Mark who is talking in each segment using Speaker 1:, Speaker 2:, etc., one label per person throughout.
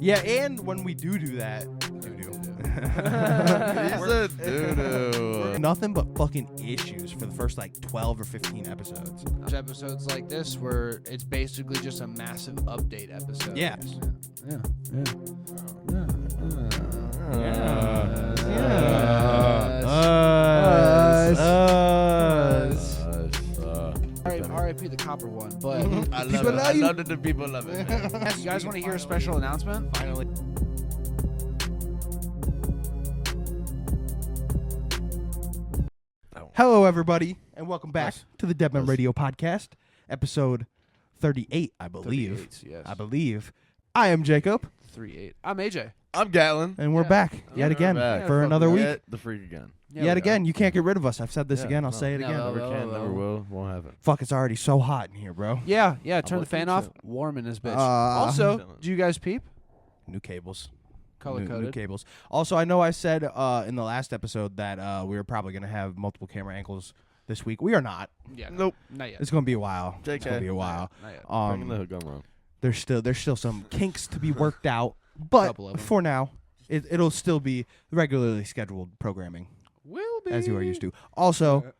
Speaker 1: Yeah, and when we do that,
Speaker 2: He's a doo-doo.
Speaker 1: nothing but fucking issues for the first like 12 or 15 episodes.
Speaker 3: There's episodes like this where it's basically just a massive update episode.
Speaker 1: Yeah.
Speaker 3: R.I.P. the copper one, but
Speaker 2: I love it. I love that the people love it, man.
Speaker 3: you guys want to hear a special announcement?
Speaker 1: Finally. Hello, everybody, and welcome back to the DeadMen Radio Podcast, episode 38, I believe.
Speaker 3: 38, yes.
Speaker 1: I believe. I am Jacob,
Speaker 3: 3-8. I'm AJ.
Speaker 2: I'm Gatlin.
Speaker 1: and we're back yet again
Speaker 2: back.
Speaker 1: for another week.
Speaker 2: Yet the freak again.
Speaker 1: Yet again, you can't get rid of us. I've said this
Speaker 2: Yeah,
Speaker 1: again. I'll
Speaker 2: no.
Speaker 1: say it again.
Speaker 3: No.
Speaker 2: Never can, never will, won't have it.
Speaker 1: Fuck, it's already so hot in here, bro.
Speaker 3: Yeah. Turn the
Speaker 2: looking
Speaker 3: fan off.
Speaker 2: too.
Speaker 3: Warm in this bitch.
Speaker 1: Also,
Speaker 3: Also, do you guys peep?
Speaker 1: New cables.
Speaker 3: Color
Speaker 1: New
Speaker 3: coded.
Speaker 1: cables. Also, I know I said in the last episode that we were probably going to have multiple camera angles this week. We are not.
Speaker 3: Yeah.
Speaker 2: Nope.
Speaker 3: Not yet.
Speaker 1: It's going to be a while.
Speaker 2: JK.
Speaker 1: It's going to be a while.
Speaker 3: Not yet.
Speaker 2: Bringing the hook on wrong.
Speaker 1: There's still some kinks to be worked out, but
Speaker 3: Couple of 'em.
Speaker 1: for now, it'll still be regularly scheduled programming
Speaker 3: Will be.
Speaker 1: as you are used to. Also,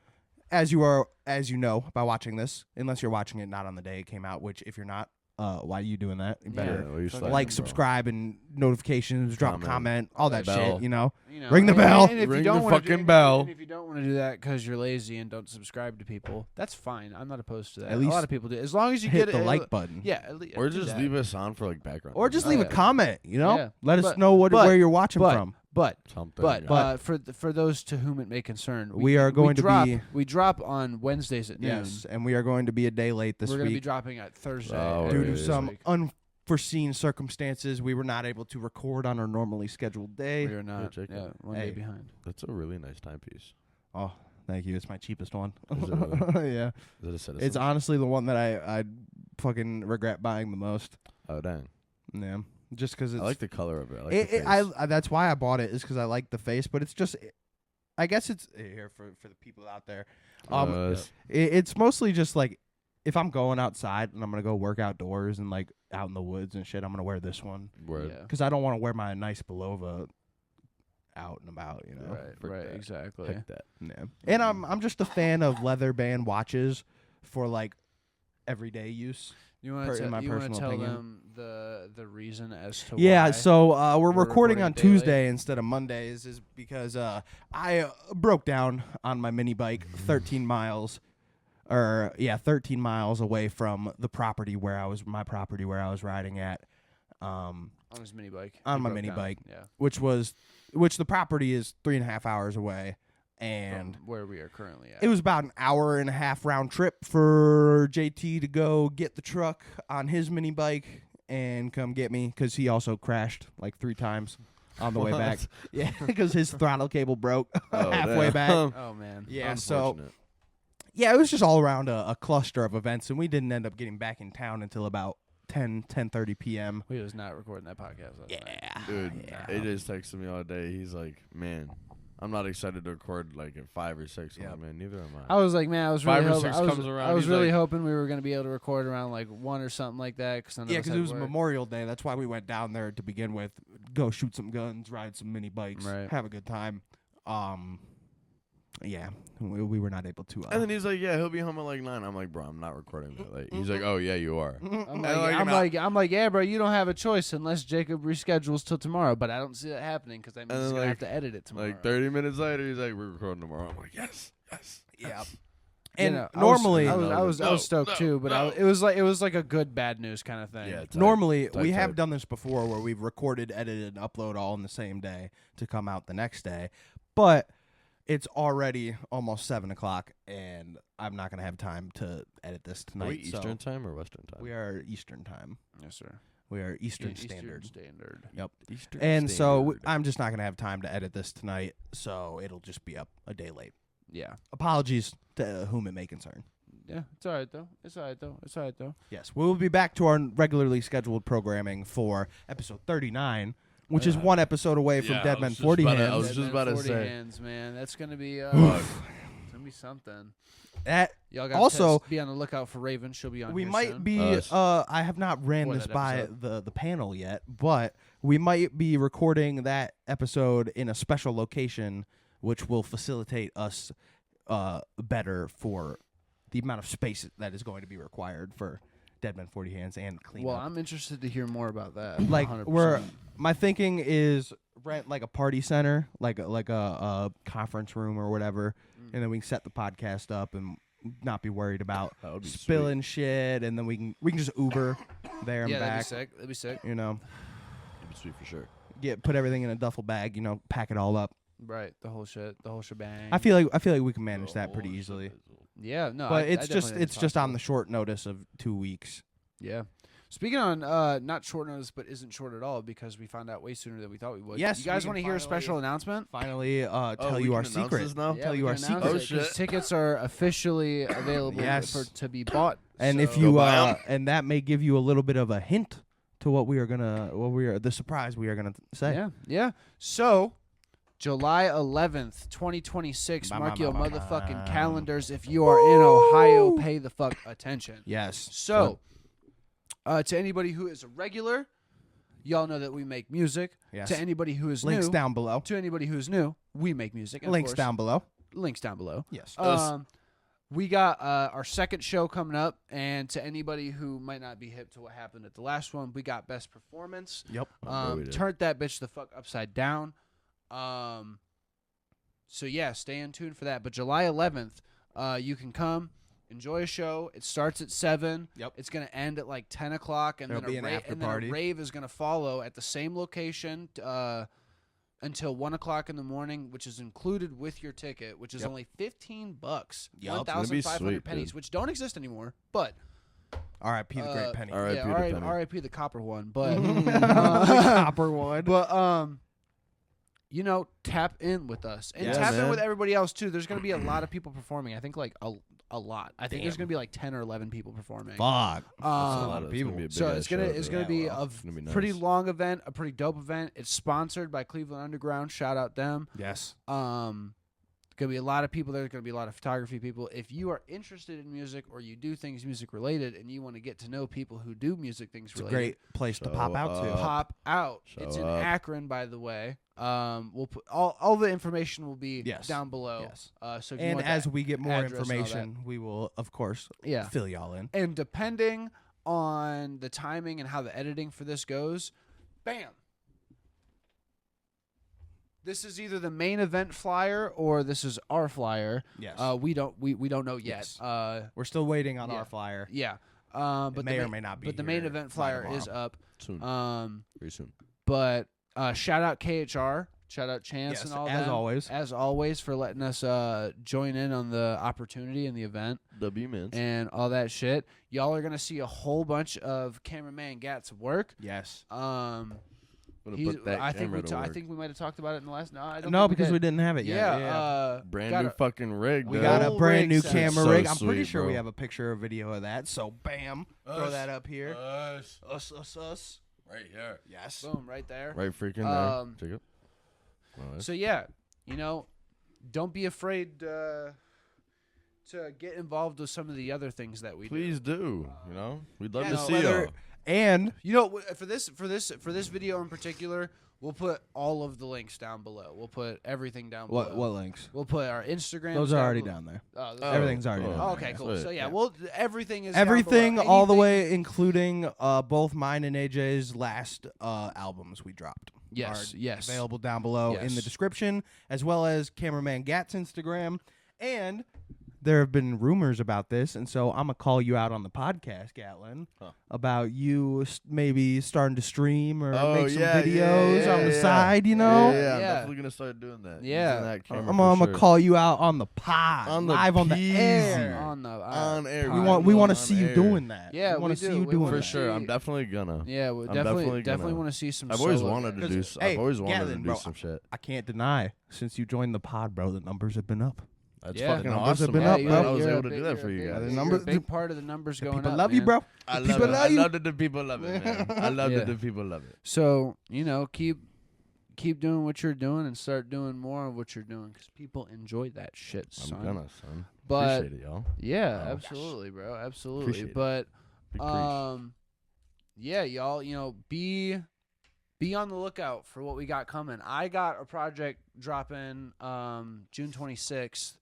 Speaker 1: as you know by watching this, unless you're watching it not on the day it came out, which if you're not, why are you doing that? You better
Speaker 2: well, you're
Speaker 3: Fucking
Speaker 2: slacking,
Speaker 1: like,
Speaker 2: bro.
Speaker 1: subscribe, and notifications, drop a comment, all that
Speaker 2: Bell.
Speaker 1: shit, you know?
Speaker 3: You know,
Speaker 1: Ring the
Speaker 3: and-
Speaker 1: bell.
Speaker 3: And if
Speaker 2: Ring
Speaker 3: you don't
Speaker 2: the
Speaker 3: wanna
Speaker 2: fucking
Speaker 3: do,
Speaker 2: bell.
Speaker 3: And if you don't want to do that because you're lazy and don't subscribe to people, that's fine. I'm not opposed to that.
Speaker 1: At
Speaker 3: A
Speaker 1: least
Speaker 3: lot of people do. As long as you
Speaker 1: Hit
Speaker 3: get
Speaker 1: the
Speaker 3: it,
Speaker 1: like button.
Speaker 3: Yeah. At least,
Speaker 2: Or just leave us on for like background.
Speaker 1: Or just
Speaker 3: Oh,
Speaker 1: leave a
Speaker 3: yeah.
Speaker 1: comment, you know?
Speaker 3: Yeah.
Speaker 1: Let us
Speaker 3: But-
Speaker 1: know where you're watching
Speaker 3: but-
Speaker 1: from.
Speaker 2: something.
Speaker 3: But for those to whom it may concern,
Speaker 1: We are going to be-
Speaker 3: we drop on Wednesdays at noon.
Speaker 1: Yes, and we are going to be a day late this
Speaker 3: We're going to be
Speaker 1: week
Speaker 3: dropping at Thursday.
Speaker 2: Oh,
Speaker 1: due
Speaker 2: yeah,
Speaker 1: to
Speaker 2: yeah,
Speaker 1: some
Speaker 3: week.
Speaker 1: unforeseen circumstances. We were not able to record on our normally scheduled day.
Speaker 3: We are not.
Speaker 2: Jacob.
Speaker 3: Yeah, one
Speaker 1: Hey.
Speaker 3: day behind.
Speaker 2: That's a really nice timepiece.
Speaker 1: Oh, thank you. It's my cheapest one.
Speaker 2: Is it really?
Speaker 1: Yeah.
Speaker 2: Is it a citizen?
Speaker 1: It's honestly the one that I fucking regret buying the most.
Speaker 2: Oh, dang.
Speaker 1: Yeah. Just because it's.
Speaker 2: I like the color of it. I like the face.
Speaker 1: That's why I bought it, is because I like the face, but it's just. I guess it's here for the people out there. It's mostly just like, if I'm going outside and I'm gonna go work outdoors and like out in the woods and shit, I'm gonna wear this one
Speaker 2: Word.
Speaker 3: Yeah.
Speaker 1: because I don't want to wear my nice pullover out and about, you know.
Speaker 2: Frick
Speaker 3: Right.
Speaker 2: that.
Speaker 3: Exactly.
Speaker 2: Heck that.
Speaker 1: Yeah. And I'm just a fan of leather band watches for like everyday use.
Speaker 3: You want
Speaker 1: in my
Speaker 3: to
Speaker 1: personal
Speaker 3: tell
Speaker 1: opinion.
Speaker 3: them the reason as to
Speaker 1: Yeah,
Speaker 3: why?
Speaker 1: so we're
Speaker 3: we're
Speaker 1: recording
Speaker 3: recording
Speaker 1: on
Speaker 3: daily?
Speaker 1: Tuesday instead of Mondays, is because I broke down on my mini bike 13 miles. 13 miles away from the property where I was riding at,
Speaker 3: on his mini bike.
Speaker 1: on
Speaker 3: He
Speaker 1: my
Speaker 3: broke
Speaker 1: mini
Speaker 3: down.
Speaker 1: bike.
Speaker 3: Yeah.
Speaker 1: which the property is 3.5 hours away, and
Speaker 3: From where we are currently at.
Speaker 1: it was about an hour and a half round trip for JT to go get the truck on his mini bike and come get me, because he also crashed like 3 times on the way back. Yeah, because his throttle cable broke halfway
Speaker 2: damn.
Speaker 1: back.
Speaker 3: Oh man.
Speaker 1: Yeah, so
Speaker 2: Unfortunate.
Speaker 1: yeah, it was just all around a cluster of events, and we didn't end up getting back in town until about 10:30 p.m.
Speaker 3: We was not recording that podcast last night.
Speaker 1: Yeah,
Speaker 2: Dude,
Speaker 1: yeah.
Speaker 2: AJ's texting me all day. He's like, man, I'm not excited to record like at 5 or 6. I'm
Speaker 1: Yep.
Speaker 2: like, man, neither am I.
Speaker 3: I was like, man, I was
Speaker 2: 5
Speaker 3: really
Speaker 2: or 6
Speaker 3: hoping,
Speaker 2: comes around,
Speaker 3: I was
Speaker 2: he's
Speaker 3: really
Speaker 2: like-
Speaker 3: hoping we were going to be able to record around like 1 or something like that. Cause
Speaker 1: Yeah, because it was Memorial Day. That's why we went down there to begin with. Go shoot some guns, ride some mini bikes,
Speaker 3: Right.
Speaker 1: have a good time. Yeah, we were not able to.
Speaker 2: And then he's like, yeah, he'll be home at like 9. I'm like, bro, I'm not recording that late. He's like, oh, yeah, you are.
Speaker 3: I'm like, yeah, bro, you don't have a choice unless Jacob reschedules till tomorrow. But I don't see that happening because I'm
Speaker 2: then,
Speaker 3: just gonna have
Speaker 2: like-
Speaker 3: to edit it tomorrow.
Speaker 2: Like 30 minutes later, he's like, we're recording tomorrow. I'm like, yes.
Speaker 1: yeah.
Speaker 3: You
Speaker 1: And
Speaker 3: know,
Speaker 1: normally,
Speaker 3: I was
Speaker 2: No,
Speaker 3: stoked
Speaker 2: no,
Speaker 3: too, but
Speaker 2: no.
Speaker 3: it was like a good bad news kind of thing.
Speaker 2: Yeah,
Speaker 1: normally
Speaker 2: type,
Speaker 1: we have
Speaker 2: type.
Speaker 1: done this before, where we've recorded, edited, and upload all in the same day to come out the next day, but it's already almost 7 o'clock, and I'm not gonna have time to edit this tonight.
Speaker 2: Are we
Speaker 1: so
Speaker 2: Eastern time or Western time?
Speaker 1: We are Eastern time.
Speaker 3: Yes, sir.
Speaker 1: We are Eastern
Speaker 3: Eastern
Speaker 1: Standard.
Speaker 3: Standard.
Speaker 1: Yep.
Speaker 2: Eastern
Speaker 1: And so
Speaker 2: Standard.
Speaker 1: I'm just not gonna have time to edit this tonight, so it'll just be up a day late.
Speaker 3: Yeah.
Speaker 1: Apologies to whom it may concern.
Speaker 3: Yeah. It's all right though. It's all right though.
Speaker 1: Yes, we will be back to our regularly scheduled programming for episode 39, which is one episode away from
Speaker 2: Yeah, I
Speaker 1: Dead
Speaker 2: was
Speaker 1: Men
Speaker 2: just
Speaker 1: 40
Speaker 2: about to-
Speaker 1: Hands.
Speaker 2: I was just about to
Speaker 3: 40
Speaker 2: say.
Speaker 3: hands, man. That's gonna be.
Speaker 2: Fuck.
Speaker 3: It's gonna be be something.
Speaker 1: That
Speaker 3: Y'all got
Speaker 1: Also,
Speaker 3: to be on the lookout for Raven. She'll be on.
Speaker 1: we
Speaker 3: here
Speaker 1: might
Speaker 3: soon.
Speaker 1: be. I have not ran
Speaker 3: For
Speaker 1: this
Speaker 3: that
Speaker 1: by
Speaker 3: episode.
Speaker 1: the panel yet, but we might be recording that episode in a special location, which will facilitate us better for the amount of space that is going to be required for DeadMen 40 Hands and cleanup.
Speaker 3: Well, I'm interested to hear more about that.
Speaker 1: Like
Speaker 3: 100%.
Speaker 1: my thinking is rent like a party center, like a conference room or whatever, and then we can set the podcast up and not be worried about
Speaker 2: That would be
Speaker 1: spilling shit, and then we can just Uber there and
Speaker 3: Yeah, that'd be
Speaker 1: back.
Speaker 3: sick. That'd be sick.
Speaker 1: You know,
Speaker 2: That'd be sweet for sure.
Speaker 1: put everything in a duffel bag. You know, pack it all up.
Speaker 3: Right, the whole shit, the whole shebang.
Speaker 1: I feel like we can manage that pretty easily.
Speaker 3: Yeah, no,
Speaker 1: But
Speaker 3: I
Speaker 1: it's
Speaker 3: definitely think
Speaker 1: it's just on
Speaker 3: possible.
Speaker 1: the short notice of 2 weeks.
Speaker 3: Yeah. Speaking on not short notice, but isn't short at all because we found out way sooner than we thought we would.
Speaker 1: Yes,
Speaker 3: you guys
Speaker 1: we can
Speaker 3: want to hear a
Speaker 1: finally-
Speaker 3: special announcement?
Speaker 1: Finally, tell
Speaker 2: we
Speaker 1: you
Speaker 2: can
Speaker 1: our
Speaker 2: announce
Speaker 1: secret.
Speaker 2: this now?
Speaker 3: Yeah,
Speaker 1: Tell
Speaker 3: we
Speaker 1: you
Speaker 3: can
Speaker 1: our
Speaker 3: announce
Speaker 1: secret.
Speaker 3: it 'cause
Speaker 2: shit.
Speaker 3: tickets are officially available
Speaker 1: Yes.
Speaker 3: to be bought.
Speaker 1: And if
Speaker 3: so-
Speaker 1: you
Speaker 2: Go buy 'em.
Speaker 1: and that may give you a little bit of a hint to the surprise we are gonna say.
Speaker 3: Yeah. So, July 11th, 2026. Mark your motherfucking calendars. If you are in Ohio, pay the fuck attention.
Speaker 1: Yes.
Speaker 3: So, to anybody who is a regular, y'all know that we make music.
Speaker 1: Yes.
Speaker 3: To anybody who is
Speaker 1: Links
Speaker 3: new,
Speaker 1: down below.
Speaker 3: to anybody who is new, we make music. And of
Speaker 1: Links
Speaker 3: course,
Speaker 1: down below.
Speaker 3: Links down below.
Speaker 1: Yes.
Speaker 3: We got our second show coming up, and to anybody who might not be hip to what happened at the last one, we got best performance.
Speaker 1: Yep.
Speaker 2: we did.
Speaker 3: Turned that bitch the fuck upside down. So yeah, stay in tune for that. But July 11th, you can come, enjoy a show. It starts at 7.
Speaker 1: Yep.
Speaker 3: It's gonna end at like 10 o'clock, and
Speaker 1: There'll
Speaker 3: then
Speaker 1: be an after
Speaker 3: and then
Speaker 1: party.
Speaker 3: a rave is gonna follow at the same location until 1 o'clock in the morning, which is included with your ticket, which is
Speaker 1: Yep.
Speaker 3: only $15.
Speaker 1: Yep. It's
Speaker 2: gonna be
Speaker 3: 1,500
Speaker 2: sweet,
Speaker 3: pennies,
Speaker 2: dude.
Speaker 3: which don't exist anymore. But
Speaker 1: R.I.P. the great penny.
Speaker 2: all right.
Speaker 3: yeah,
Speaker 2: R.I.P. the penny.
Speaker 3: R.I.P. the copper one. But
Speaker 1: the copper one.
Speaker 3: But you know, tap in with us and
Speaker 1: Yeah,
Speaker 3: tap in
Speaker 2: man.
Speaker 3: with everybody else too. There's gonna be a lot of people performing. I think like a lot. I think there's
Speaker 1: Damn.
Speaker 3: gonna be like 10 or 11 people performing.
Speaker 1: Fuck.
Speaker 2: That's a lot
Speaker 3: Um,
Speaker 2: of people. Be a
Speaker 3: so
Speaker 2: big-ass
Speaker 3: it's gonna
Speaker 2: show,
Speaker 3: be
Speaker 1: Yeah, well,
Speaker 3: a
Speaker 2: it's gonna be
Speaker 3: pretty
Speaker 2: nice.
Speaker 3: long event, a pretty dope event. It's sponsored by Cleveland Underground. Shout out them.
Speaker 1: Yes.
Speaker 3: Gonna be a lot of people there. Gonna be a lot of photography people. If you are interested in music or you do things music related and you want to get to know people who do music things
Speaker 1: It's a
Speaker 3: related,
Speaker 1: great place to
Speaker 2: Show
Speaker 1: pop out to.
Speaker 2: up.
Speaker 3: pop out.
Speaker 2: Show
Speaker 3: It's in
Speaker 2: up.
Speaker 3: Akron, by the way. We'll put all the information will be
Speaker 1: Yes.
Speaker 3: down below.
Speaker 1: Yes.
Speaker 3: So if you
Speaker 1: And
Speaker 3: want
Speaker 1: as
Speaker 3: that-
Speaker 1: we get more
Speaker 3: address and all that.
Speaker 1: information, we will, of course,
Speaker 3: yeah,
Speaker 1: fill y'all in.
Speaker 3: and depending on the timing and how the editing for this goes, bam. This is either the main event flyer or this is our flyer.
Speaker 1: Yes.
Speaker 3: We don't know yet.
Speaker 1: Yes. We're still waiting on
Speaker 3: yeah.
Speaker 1: our flyer.
Speaker 3: Yeah.
Speaker 1: It
Speaker 3: But
Speaker 1: may
Speaker 3: the
Speaker 1: or may not be.
Speaker 3: But the main
Speaker 1: here
Speaker 3: event
Speaker 1: by
Speaker 3: flyer is
Speaker 1: tomorrow.
Speaker 3: up.
Speaker 2: Soon. Very soon.
Speaker 3: But shout out KHR, shout out Chance
Speaker 1: Yes,
Speaker 3: and all
Speaker 1: as
Speaker 3: that.
Speaker 1: always.
Speaker 3: As always, for letting us join in on the opportunity and the event
Speaker 2: W-Mins.
Speaker 3: and all that shit. Y'all are gonna see a whole bunch of cameraman Gat's work.
Speaker 1: Yes.
Speaker 2: Gonna
Speaker 3: He's,
Speaker 2: put that
Speaker 3: I think
Speaker 2: camera to
Speaker 3: I
Speaker 2: work.
Speaker 3: think we might have talked about it in the last. No, I don't.
Speaker 1: No,
Speaker 3: think
Speaker 1: because
Speaker 3: we
Speaker 1: we
Speaker 3: did.
Speaker 1: didn't have it yet.
Speaker 3: Yeah.
Speaker 2: Brand
Speaker 3: got
Speaker 2: new
Speaker 3: a-
Speaker 2: fucking rig.
Speaker 1: We
Speaker 2: dude.
Speaker 1: got a
Speaker 3: Full
Speaker 1: brand new
Speaker 3: rig set.
Speaker 1: camera
Speaker 2: So
Speaker 1: rig. I'm pretty
Speaker 2: sweet,
Speaker 1: sure we
Speaker 2: bro.
Speaker 1: have a picture or video of that. So bam, throw
Speaker 2: Us.
Speaker 1: that up here.
Speaker 2: Us.
Speaker 1: Us.
Speaker 2: Right here.
Speaker 1: Yes.
Speaker 3: Boom, right there.
Speaker 2: Right freaking
Speaker 3: Um,
Speaker 2: there. Jacob. Nice.
Speaker 3: So yeah, you know, don't be afraid to get involved with some of the other things that we do.
Speaker 2: Please do. You know, we'd love
Speaker 3: Yeah,
Speaker 2: to
Speaker 3: no,
Speaker 2: see
Speaker 1: whether-
Speaker 2: y'all.
Speaker 1: And
Speaker 3: You know, for this video in particular, we'll put all of the links down below. We'll put everything down below.
Speaker 1: what links?
Speaker 3: We'll put our Instagram.
Speaker 1: Those are already down there.
Speaker 3: Oh, those
Speaker 2: Oh,
Speaker 3: are-
Speaker 1: Everything's already
Speaker 2: oh,
Speaker 1: down
Speaker 3: Oh,
Speaker 1: there.
Speaker 3: okay, cool.
Speaker 2: Sweet.
Speaker 3: So yeah,
Speaker 1: Yeah.
Speaker 3: well, everything is down
Speaker 1: Everything,
Speaker 3: below.
Speaker 1: all the
Speaker 3: Anything-
Speaker 1: way, including both mine and AJ's last albums we dropped.
Speaker 3: Yes,
Speaker 1: are
Speaker 3: yes.
Speaker 1: available down below in the
Speaker 3: Yes.
Speaker 1: description, as well as Cameraman Gat's Instagram. And there have been rumors about this, and so I'm gonna call you out on the podcast, Gatlin, about you maybe starting to stream or
Speaker 2: Oh,
Speaker 1: make some
Speaker 2: yeah,
Speaker 1: videos
Speaker 2: yeah,
Speaker 1: on the
Speaker 2: yeah.
Speaker 1: side. You know,
Speaker 2: Yeah, I'm
Speaker 3: Yeah.
Speaker 2: definitely gonna start doing that.
Speaker 3: Yeah.
Speaker 2: Using that camera
Speaker 1: I'm
Speaker 2: for
Speaker 1: gonna
Speaker 2: sure.
Speaker 1: call you out on the pod,
Speaker 2: On the
Speaker 1: live on the
Speaker 2: peasy.
Speaker 1: air.
Speaker 3: on the
Speaker 2: On air.
Speaker 1: We
Speaker 3: pod.
Speaker 1: want to
Speaker 2: on
Speaker 1: see you
Speaker 2: air.
Speaker 1: doing that.
Speaker 3: Yeah,
Speaker 1: we want
Speaker 3: we
Speaker 1: to see
Speaker 3: do.
Speaker 1: you
Speaker 3: We
Speaker 1: doing
Speaker 3: wanna
Speaker 2: For
Speaker 1: that.
Speaker 2: sure, I'm
Speaker 3: see-
Speaker 2: definitely gonna.
Speaker 3: Yeah, we
Speaker 2: I'm
Speaker 3: definitely
Speaker 2: gonna.
Speaker 3: want to see some.
Speaker 2: I've always
Speaker 3: solo
Speaker 2: wanted to
Speaker 3: guys.
Speaker 2: do.
Speaker 1: Hey,
Speaker 2: I've always wanted
Speaker 1: Gatlin,
Speaker 2: to
Speaker 1: bro,
Speaker 2: do some shit.
Speaker 1: I can't deny, since you joined the pod, bro, the numbers have been up.
Speaker 2: That's
Speaker 3: Yeah.
Speaker 2: fucking
Speaker 1: Numbers have
Speaker 2: awesome.
Speaker 1: been
Speaker 2: man.
Speaker 1: up,
Speaker 3: you're-
Speaker 1: bro.
Speaker 2: I was
Speaker 3: you're a
Speaker 2: able to
Speaker 3: big-
Speaker 2: do that
Speaker 3: you're
Speaker 2: for
Speaker 3: a
Speaker 2: you
Speaker 3: big-
Speaker 2: guys.
Speaker 1: The
Speaker 3: you're
Speaker 1: numbers-
Speaker 3: a big part of the numbers going
Speaker 1: People
Speaker 3: up.
Speaker 1: love you,
Speaker 3: man.
Speaker 1: bro.
Speaker 2: I
Speaker 1: People
Speaker 2: love it.
Speaker 1: love
Speaker 2: I
Speaker 1: you.
Speaker 2: love that the people love it, man. I love
Speaker 3: Yeah.
Speaker 2: that the people love it.
Speaker 3: So keep keep doing what you're doing and start doing more of what you're doing because people enjoy that shit, son.
Speaker 2: I'm gonna, son.
Speaker 3: But
Speaker 2: Appreciate it, y'all.
Speaker 3: yeah,
Speaker 2: Oh,
Speaker 3: absolutely, bro, absolutely.
Speaker 2: Appreciate it.
Speaker 3: But
Speaker 2: Big preach.
Speaker 3: yeah, y'all, be on the lookout for what we got coming. I got a project dropping June 26th,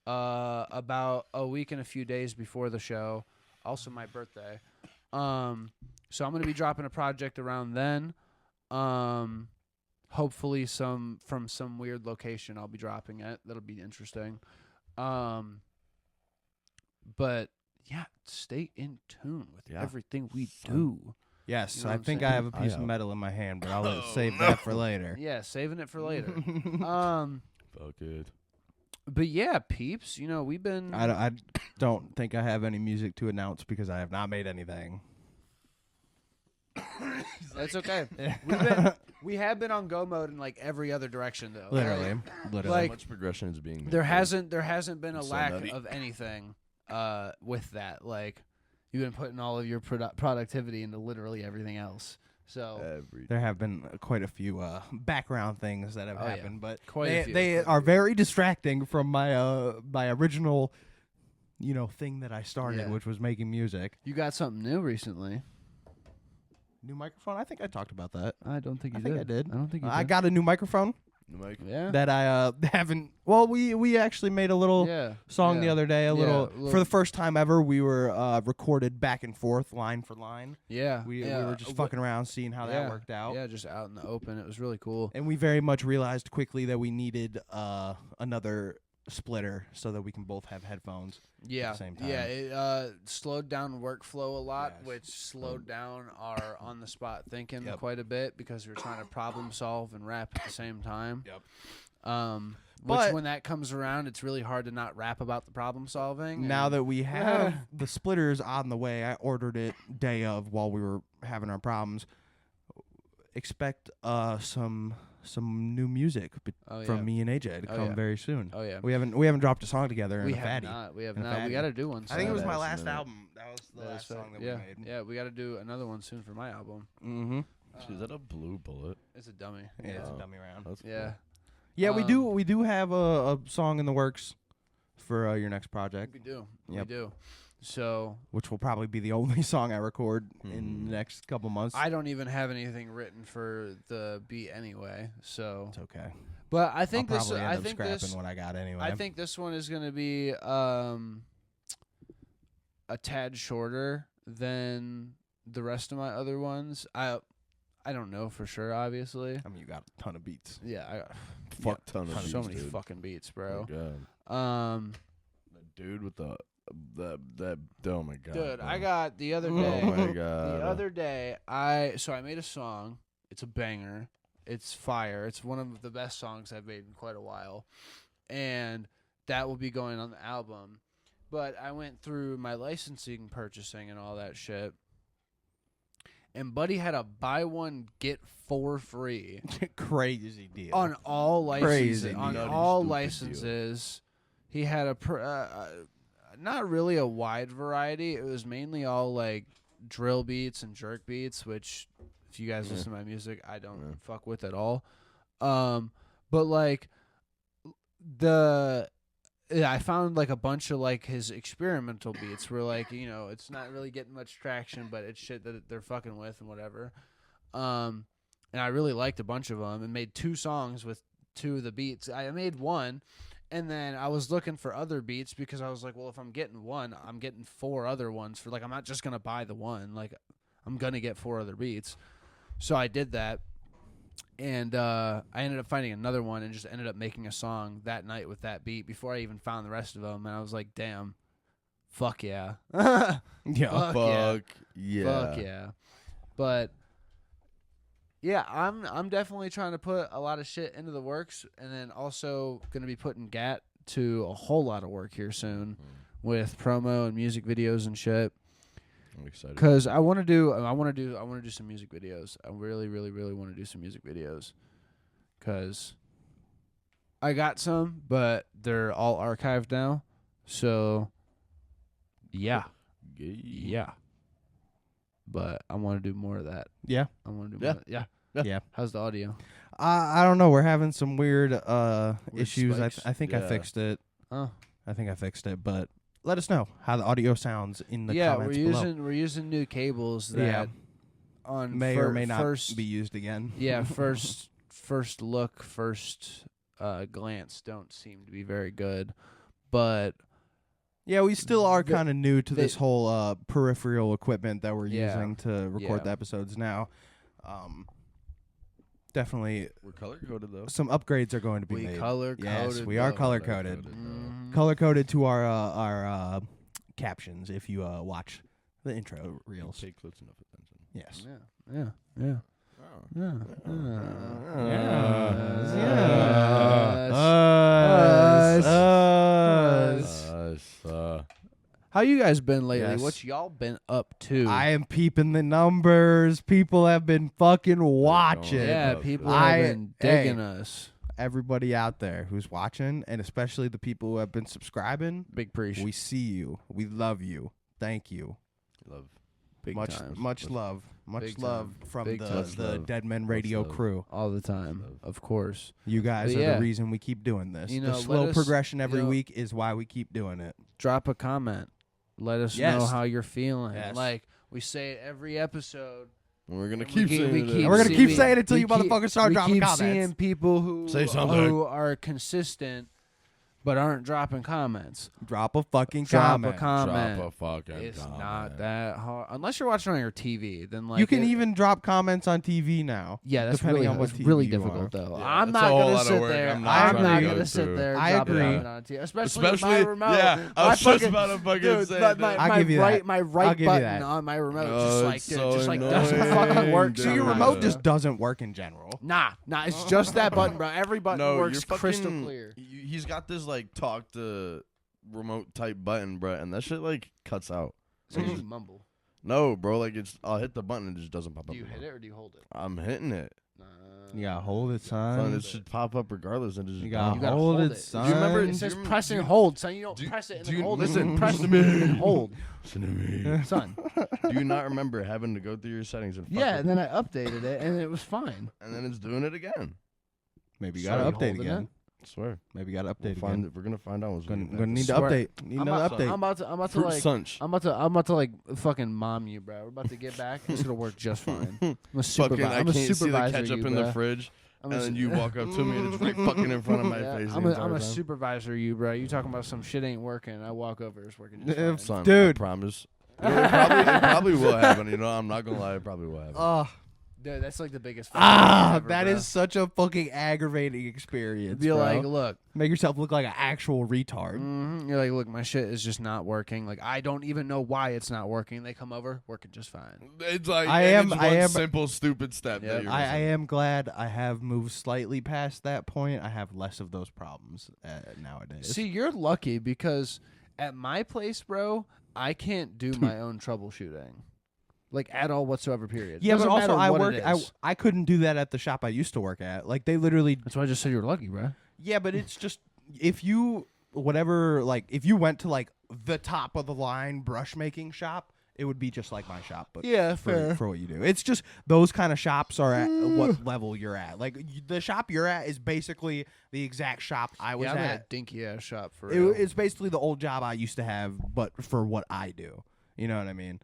Speaker 3: about a week and a few days before the show, also my birthday. So I'm gonna be dropping a project around then. Hopefully from some weird location I'll be dropping it. That'll be interesting. But yeah, stay in tune with everything we do.
Speaker 1: Yes,
Speaker 3: You know
Speaker 1: I
Speaker 3: what I'm
Speaker 1: think
Speaker 3: saying?
Speaker 1: I have a piece of metal in my hand, but I'll save
Speaker 2: no.
Speaker 1: that for later.
Speaker 3: Yeah, saving it for later.
Speaker 2: Fuck it.
Speaker 3: But yeah, peeps, we've been
Speaker 1: I don't think I have any music to announce because I have not made anything.
Speaker 3: That's okay. We have been on go mode in like every other direction though.
Speaker 1: Literally.
Speaker 3: Like,
Speaker 2: So much progression is being made.
Speaker 3: There hasn't been a
Speaker 2: So
Speaker 3: lack
Speaker 2: nutty.
Speaker 3: of anything with that. Like you've been putting all of your productivity into literally everything else. So
Speaker 1: There have been quite a few background things that have happened, but
Speaker 3: Quite a few.
Speaker 1: they are very distracting from my my original, thing that I started,
Speaker 3: Yeah.
Speaker 1: which was making music.
Speaker 3: you got something new recently.
Speaker 1: New microphone. I think I talked about that.
Speaker 3: I don't think you
Speaker 1: I think
Speaker 3: did.
Speaker 1: I did.
Speaker 3: I don't think you
Speaker 1: I
Speaker 3: did.
Speaker 1: got a new microphone
Speaker 2: Mike,
Speaker 3: Yeah.
Speaker 1: that I haven't. Well, we actually made a little
Speaker 3: Yeah.
Speaker 1: song the
Speaker 3: Yeah.
Speaker 1: other day.
Speaker 3: Yeah,
Speaker 1: For
Speaker 3: little-
Speaker 1: the first time ever, we were recorded back and forth, line for line.
Speaker 3: Yeah.
Speaker 1: We
Speaker 3: yeah.
Speaker 1: were just fucking around, seeing how that worked out.
Speaker 3: Yeah, just out in the open. It was really cool.
Speaker 1: And we very much realized quickly that we needed another splitter so that we can both have headphones
Speaker 3: Yeah.
Speaker 1: at the same time.
Speaker 3: Yeah, it slowed down workflow a lot,
Speaker 1: Yes.
Speaker 3: which slowed down our on the spot thinking
Speaker 1: Yep.
Speaker 3: quite a bit because we were trying to problem solve and rap at the same time.
Speaker 1: Yep.
Speaker 3: Which
Speaker 1: But-
Speaker 3: when that comes around, it's really hard to not rap about the problem solving.
Speaker 1: Now
Speaker 3: and-
Speaker 1: that we have the splitters on the way, I ordered it day of while we were having our problems. Expect some new music
Speaker 3: Oh, yeah.
Speaker 1: from me and AJ to
Speaker 3: Oh,
Speaker 1: come
Speaker 3: yeah.
Speaker 1: very soon.
Speaker 3: Oh yeah.
Speaker 1: We haven't dropped a song together in
Speaker 3: We
Speaker 1: a
Speaker 3: have
Speaker 1: fatty.
Speaker 3: not. We have
Speaker 1: In a
Speaker 3: not. We
Speaker 1: fatty.
Speaker 3: got to do one.
Speaker 1: I think it was
Speaker 3: soon.
Speaker 1: my
Speaker 2: Badass
Speaker 1: last
Speaker 2: minute.
Speaker 1: album. That was the last song that
Speaker 3: yeah.
Speaker 1: we made.
Speaker 3: Yeah, we got to do another one soon for my album.
Speaker 1: Mm-hmm.
Speaker 2: is that a blue bullet?
Speaker 3: It's a dummy.
Speaker 1: Yeah, it's a
Speaker 2: Oh.
Speaker 1: dummy round.
Speaker 2: That's
Speaker 3: Yeah.
Speaker 1: Yeah, we
Speaker 3: Um,
Speaker 1: do have a song in the works for your next project,
Speaker 3: We do.
Speaker 1: Yep.
Speaker 3: We do. So
Speaker 1: which will probably be the only song I record in
Speaker 2: Mhm.
Speaker 1: the next couple months.
Speaker 3: I don't even have anything written for the beat anyway. So,
Speaker 1: It's okay.
Speaker 3: but I think
Speaker 1: I'll
Speaker 3: this.
Speaker 1: probably end
Speaker 3: I
Speaker 1: up
Speaker 3: think
Speaker 1: scrapping
Speaker 3: this.
Speaker 1: what I got anyway.
Speaker 3: I think this one is gonna be a tad shorter than the rest of my other ones. I don't know for sure. Obviously.
Speaker 1: I mean, you got a ton of beats.
Speaker 3: Yeah. I got
Speaker 2: Fuck ton of
Speaker 3: so
Speaker 2: beats,
Speaker 3: many
Speaker 2: dude.
Speaker 3: fucking beats,
Speaker 2: Oh,
Speaker 3: bro.
Speaker 2: God. The dude with the oh my God.
Speaker 3: Dude,
Speaker 2: bro.
Speaker 3: I got the other
Speaker 1: Oh
Speaker 3: day.
Speaker 2: Oh my God.
Speaker 3: The other day, I made a song. It's a banger. It's fire. It's one of the best songs I've made in quite a while, and that will be going on the album. But I went through my licensing, purchasing, and all that shit, and Buddy had a buy one get 4 free
Speaker 1: Crazy deal.
Speaker 3: on all licenses.
Speaker 1: Crazy
Speaker 3: On
Speaker 2: nutty,
Speaker 3: all
Speaker 2: stupid
Speaker 3: licenses, he had not really a wide variety. It was mainly all like drill beats and jerk beats, which if you guys
Speaker 2: Yeah.
Speaker 3: listen to my music, I don't
Speaker 2: Yeah.
Speaker 3: fuck with at all. But like I found like a bunch of like his experimental beats where like, it's not really getting much traction, but it's shit that they're fucking with and whatever. And I really liked a bunch of them and made 2 songs with 2 of the beats. I made one, and then I was looking for other beats because I was like, well, if I'm getting one, I'm getting 4 other ones for like, I'm not just going to buy the one. Like, I'm going to get 4 other beats. So I did that. And I ended up finding another one and just ended up making a song that night with that beat before I even found the rest of them. And I was like, damn, fuck yeah.
Speaker 1: yeah.
Speaker 3: Fuck
Speaker 2: Fuck
Speaker 3: yeah.
Speaker 2: yeah.
Speaker 3: Fuck yeah. But yeah, I'm definitely trying to put a lot of shit into the works, and then also gonna be putting Gat to a whole lot of work here soon with promo and music videos and shit.
Speaker 2: I'm excited.
Speaker 3: Cause I want to do some music videos. I really, really, really want to do some music videos. Cause I got some, but they're all archived now. So yeah. Yeah. But I want to do more of that.
Speaker 1: Yeah.
Speaker 3: I want to do
Speaker 2: Yeah.
Speaker 3: more. Yeah.
Speaker 1: Yeah.
Speaker 3: How's the audio?
Speaker 1: I don't know. We're having some weird issues.
Speaker 2: spikes.
Speaker 1: I think I
Speaker 2: Yeah.
Speaker 1: fixed it.
Speaker 3: Oh.
Speaker 1: I think I fixed it, but let us know how the audio sounds in the
Speaker 3: Yeah,
Speaker 1: comments
Speaker 3: we're using new cables that
Speaker 1: Yeah.
Speaker 3: on
Speaker 1: may or may not
Speaker 3: first
Speaker 1: be used again.
Speaker 3: yeah, first look, first glance don't seem to be very good. But
Speaker 1: Yeah, we still are
Speaker 3: The-
Speaker 1: kind of new to
Speaker 3: they-
Speaker 1: this whole peripheral equipment that we're
Speaker 3: Yeah.
Speaker 1: using to record
Speaker 3: Yeah.
Speaker 1: the episodes now. Definitely
Speaker 2: We're color coded though.
Speaker 1: some upgrades are going to be
Speaker 3: we
Speaker 1: made.
Speaker 3: color coded.
Speaker 1: Yes, we are
Speaker 3: though.
Speaker 1: color coded.
Speaker 3: Mhm.
Speaker 1: Color coded to our captions if you watch the intro reels.
Speaker 2: Pay close enough attention.
Speaker 1: Yes.
Speaker 3: Yeah. Yeah.
Speaker 2: Oh.
Speaker 3: Yeah. How you guys been lately?
Speaker 1: Yes.
Speaker 3: What y'all been up to?
Speaker 1: I am peeping the numbers. People have been fucking watching.
Speaker 3: yeah,
Speaker 2: up,
Speaker 3: people
Speaker 2: dude.
Speaker 3: have been digging
Speaker 1: hey.
Speaker 3: us.
Speaker 1: Everybody out there who's watching, and especially the people who have been subscribing,
Speaker 3: Big appreciation.
Speaker 1: we see you. We love you. Thank you.
Speaker 2: Love.
Speaker 3: Big
Speaker 1: much
Speaker 3: time.
Speaker 1: much love. Much
Speaker 3: Big
Speaker 1: love
Speaker 3: time.
Speaker 1: from
Speaker 3: Big
Speaker 1: the
Speaker 3: time.
Speaker 1: the
Speaker 2: Love.
Speaker 1: DeadMen radio
Speaker 2: love.
Speaker 1: crew.
Speaker 3: All the time,
Speaker 2: Love.
Speaker 3: of course.
Speaker 1: You guys
Speaker 3: But
Speaker 1: are
Speaker 3: yeah.
Speaker 1: the reason we keep doing this.
Speaker 3: You
Speaker 1: The
Speaker 3: know, let
Speaker 1: slow
Speaker 3: us-
Speaker 1: progression every
Speaker 3: you know-
Speaker 1: week is why we keep doing it.
Speaker 3: Drop a comment. Let us know
Speaker 1: Yes.
Speaker 3: how you're feeling.
Speaker 1: Yes.
Speaker 3: Like we say it every episode.
Speaker 2: We're gonna
Speaker 3: And
Speaker 2: keep
Speaker 3: we
Speaker 2: saying
Speaker 3: keep-
Speaker 2: it.
Speaker 3: we keep
Speaker 1: And we're gonna
Speaker 3: see-
Speaker 1: keep
Speaker 3: we-
Speaker 1: saying it till
Speaker 3: we
Speaker 1: you
Speaker 3: keep-
Speaker 1: motherfuckers start
Speaker 3: we
Speaker 1: dropping
Speaker 3: keep
Speaker 1: comments.
Speaker 3: seeing people who
Speaker 2: Say something.
Speaker 3: who are consistent but aren't dropping comments.
Speaker 1: Drop a fucking
Speaker 3: Drop
Speaker 1: comment.
Speaker 3: a comment.
Speaker 2: Drop a fucking
Speaker 3: It's
Speaker 2: comment.
Speaker 3: not that hard unless you're watching on your TV. Then like
Speaker 1: you can
Speaker 3: it-
Speaker 1: even drop comments on TV now.
Speaker 3: Yeah, that's
Speaker 1: depending
Speaker 3: really
Speaker 1: on what
Speaker 3: it's
Speaker 1: TV
Speaker 3: really
Speaker 1: you
Speaker 3: difficult
Speaker 1: are.
Speaker 3: though.
Speaker 2: Yeah,
Speaker 3: I'm
Speaker 2: that's
Speaker 3: not
Speaker 2: a whole
Speaker 3: gonna
Speaker 2: lot of
Speaker 3: sit
Speaker 2: work.
Speaker 3: there.
Speaker 2: I'm
Speaker 1: not
Speaker 3: I'm
Speaker 1: trying
Speaker 3: not
Speaker 1: to
Speaker 3: gonna
Speaker 2: go
Speaker 3: sit
Speaker 2: through.
Speaker 3: there.
Speaker 1: I
Speaker 3: drop a
Speaker 1: agree.
Speaker 3: comment on TV, especially my remote.
Speaker 2: yeah. I
Speaker 3: My
Speaker 2: was just
Speaker 3: fucking-
Speaker 2: about to fucking
Speaker 3: Dude,
Speaker 2: say
Speaker 3: my,
Speaker 2: that.
Speaker 1: I'll give you that.
Speaker 3: my
Speaker 1: I'll
Speaker 3: right
Speaker 1: give you
Speaker 3: button
Speaker 1: that.
Speaker 3: on my remote
Speaker 2: Oh,
Speaker 3: just
Speaker 2: it's
Speaker 3: like
Speaker 2: so
Speaker 3: doesn't
Speaker 2: annoying,
Speaker 3: fucking work.
Speaker 1: So your
Speaker 2: dude.
Speaker 1: remote
Speaker 3: sometimes.
Speaker 1: just doesn't work in general.
Speaker 3: Nah, it's just that button, bro. Every button
Speaker 2: No,
Speaker 3: works
Speaker 2: you're fucking,
Speaker 3: crystal clear.
Speaker 2: He's got this like talk to remote type button, bro, and that shit like cuts out.
Speaker 3: So you just mumble.
Speaker 2: No, bro, like I'll hit the button and it just doesn't pop up.
Speaker 3: Do you hit
Speaker 2: anymore.
Speaker 3: it or do you hold it?
Speaker 2: I'm hitting it.
Speaker 1: You gotta hold it,
Speaker 2: Son,
Speaker 1: son.
Speaker 2: it should pop up regardless. And just
Speaker 1: You gotta
Speaker 3: You gotta
Speaker 1: hold
Speaker 3: hold
Speaker 1: it,
Speaker 3: it.
Speaker 1: son.
Speaker 2: Do you remember-
Speaker 3: It says
Speaker 2: do you-
Speaker 3: press and
Speaker 2: do you-
Speaker 3: hold, son. You don't
Speaker 2: do-
Speaker 3: press it and
Speaker 2: do
Speaker 3: then
Speaker 2: you-
Speaker 3: hold
Speaker 2: listen,
Speaker 3: it. Press
Speaker 2: listen
Speaker 3: it
Speaker 2: to me.
Speaker 3: and hold,
Speaker 2: Listen to me.
Speaker 3: son.
Speaker 2: Do you not remember having to go through your settings and
Speaker 3: Yeah,
Speaker 2: fucking-
Speaker 3: and then I updated it and it was fine.
Speaker 2: and then it's doing it again?
Speaker 1: Maybe you
Speaker 3: So
Speaker 1: gotta
Speaker 3: you
Speaker 1: update
Speaker 3: holding
Speaker 1: again.
Speaker 2: I swear.
Speaker 1: Maybe you gotta
Speaker 2: We'll
Speaker 1: update
Speaker 2: find
Speaker 1: again.
Speaker 2: it. We're gonna find out what's
Speaker 1: Gonna
Speaker 2: going
Speaker 1: need to
Speaker 3: Swear.
Speaker 1: update. Need
Speaker 3: I'm
Speaker 1: another
Speaker 3: about,
Speaker 1: update.
Speaker 3: I'm about to
Speaker 2: Fruit
Speaker 3: like
Speaker 2: Sunch.
Speaker 3: I'm about to like fucking mom you, bro. We're about to get back. It's gonna work just fine. I'm a
Speaker 2: Fucking,
Speaker 3: supervisor.
Speaker 2: I
Speaker 3: I'm a
Speaker 2: can't see the
Speaker 3: supervisor.
Speaker 2: ketchup
Speaker 3: you,
Speaker 2: in
Speaker 3: bro.
Speaker 2: the fridge,
Speaker 3: I'm
Speaker 2: and
Speaker 3: a
Speaker 2: then
Speaker 3: su-
Speaker 2: you walk up to me and it's right fucking in front of my
Speaker 3: Yeah,
Speaker 2: face.
Speaker 3: I'm
Speaker 2: the
Speaker 3: a
Speaker 2: entire time.
Speaker 3: supervisor, you, bro. You talking about some shit ain't working? I walk over, it's working. Just
Speaker 1: If-
Speaker 3: fine.
Speaker 2: Son,
Speaker 1: Dude.
Speaker 2: I promise. It probably will happen. You know, I'm not gonna lie. It probably will happen.
Speaker 1: Oh,
Speaker 3: Dude, that's like the biggest. fucking thing ever,
Speaker 1: that
Speaker 3: bro.
Speaker 1: is such a fucking aggravating experience.
Speaker 3: Be
Speaker 1: bro.
Speaker 3: like, look,
Speaker 1: Make yourself look like an actual retard.
Speaker 3: you're like, look, my shit is just not working. Like, I don't even know why it's not working. They come over, working just fine.
Speaker 2: It's like
Speaker 1: I
Speaker 2: and
Speaker 1: am-
Speaker 2: it's
Speaker 1: I
Speaker 2: one
Speaker 1: am-
Speaker 2: simple stupid step.
Speaker 3: Yep.
Speaker 2: That you're
Speaker 1: I
Speaker 2: missing.
Speaker 1: am glad I have moved slightly past that point. I have less of those problems nowadays.
Speaker 3: See, you're lucky because at my place, bro, I can't do my own troubleshooting, like at all whatsoever. Period.
Speaker 1: yeah, but
Speaker 3: Doesn't
Speaker 1: also
Speaker 3: matter
Speaker 1: I
Speaker 3: what
Speaker 1: work.
Speaker 3: it
Speaker 1: I
Speaker 3: is.
Speaker 1: I couldn't do that at the shop I used to work at. Like they literally.
Speaker 3: That's why I just said you're lucky, bro.
Speaker 1: Yeah, but it's just if you if you went to like the top of the line brush making shop, it would be just like my shop. But
Speaker 3: Yeah,
Speaker 1: for what you do, it's just those kind of shops are at what level you're at. Like the shop you're at is basically the exact shop I was
Speaker 3: Yeah, I'm in a
Speaker 1: at.
Speaker 3: dinky ass shop for
Speaker 1: It,
Speaker 3: real.
Speaker 1: it's basically the old job I used to have, but for what I do. You know what I mean?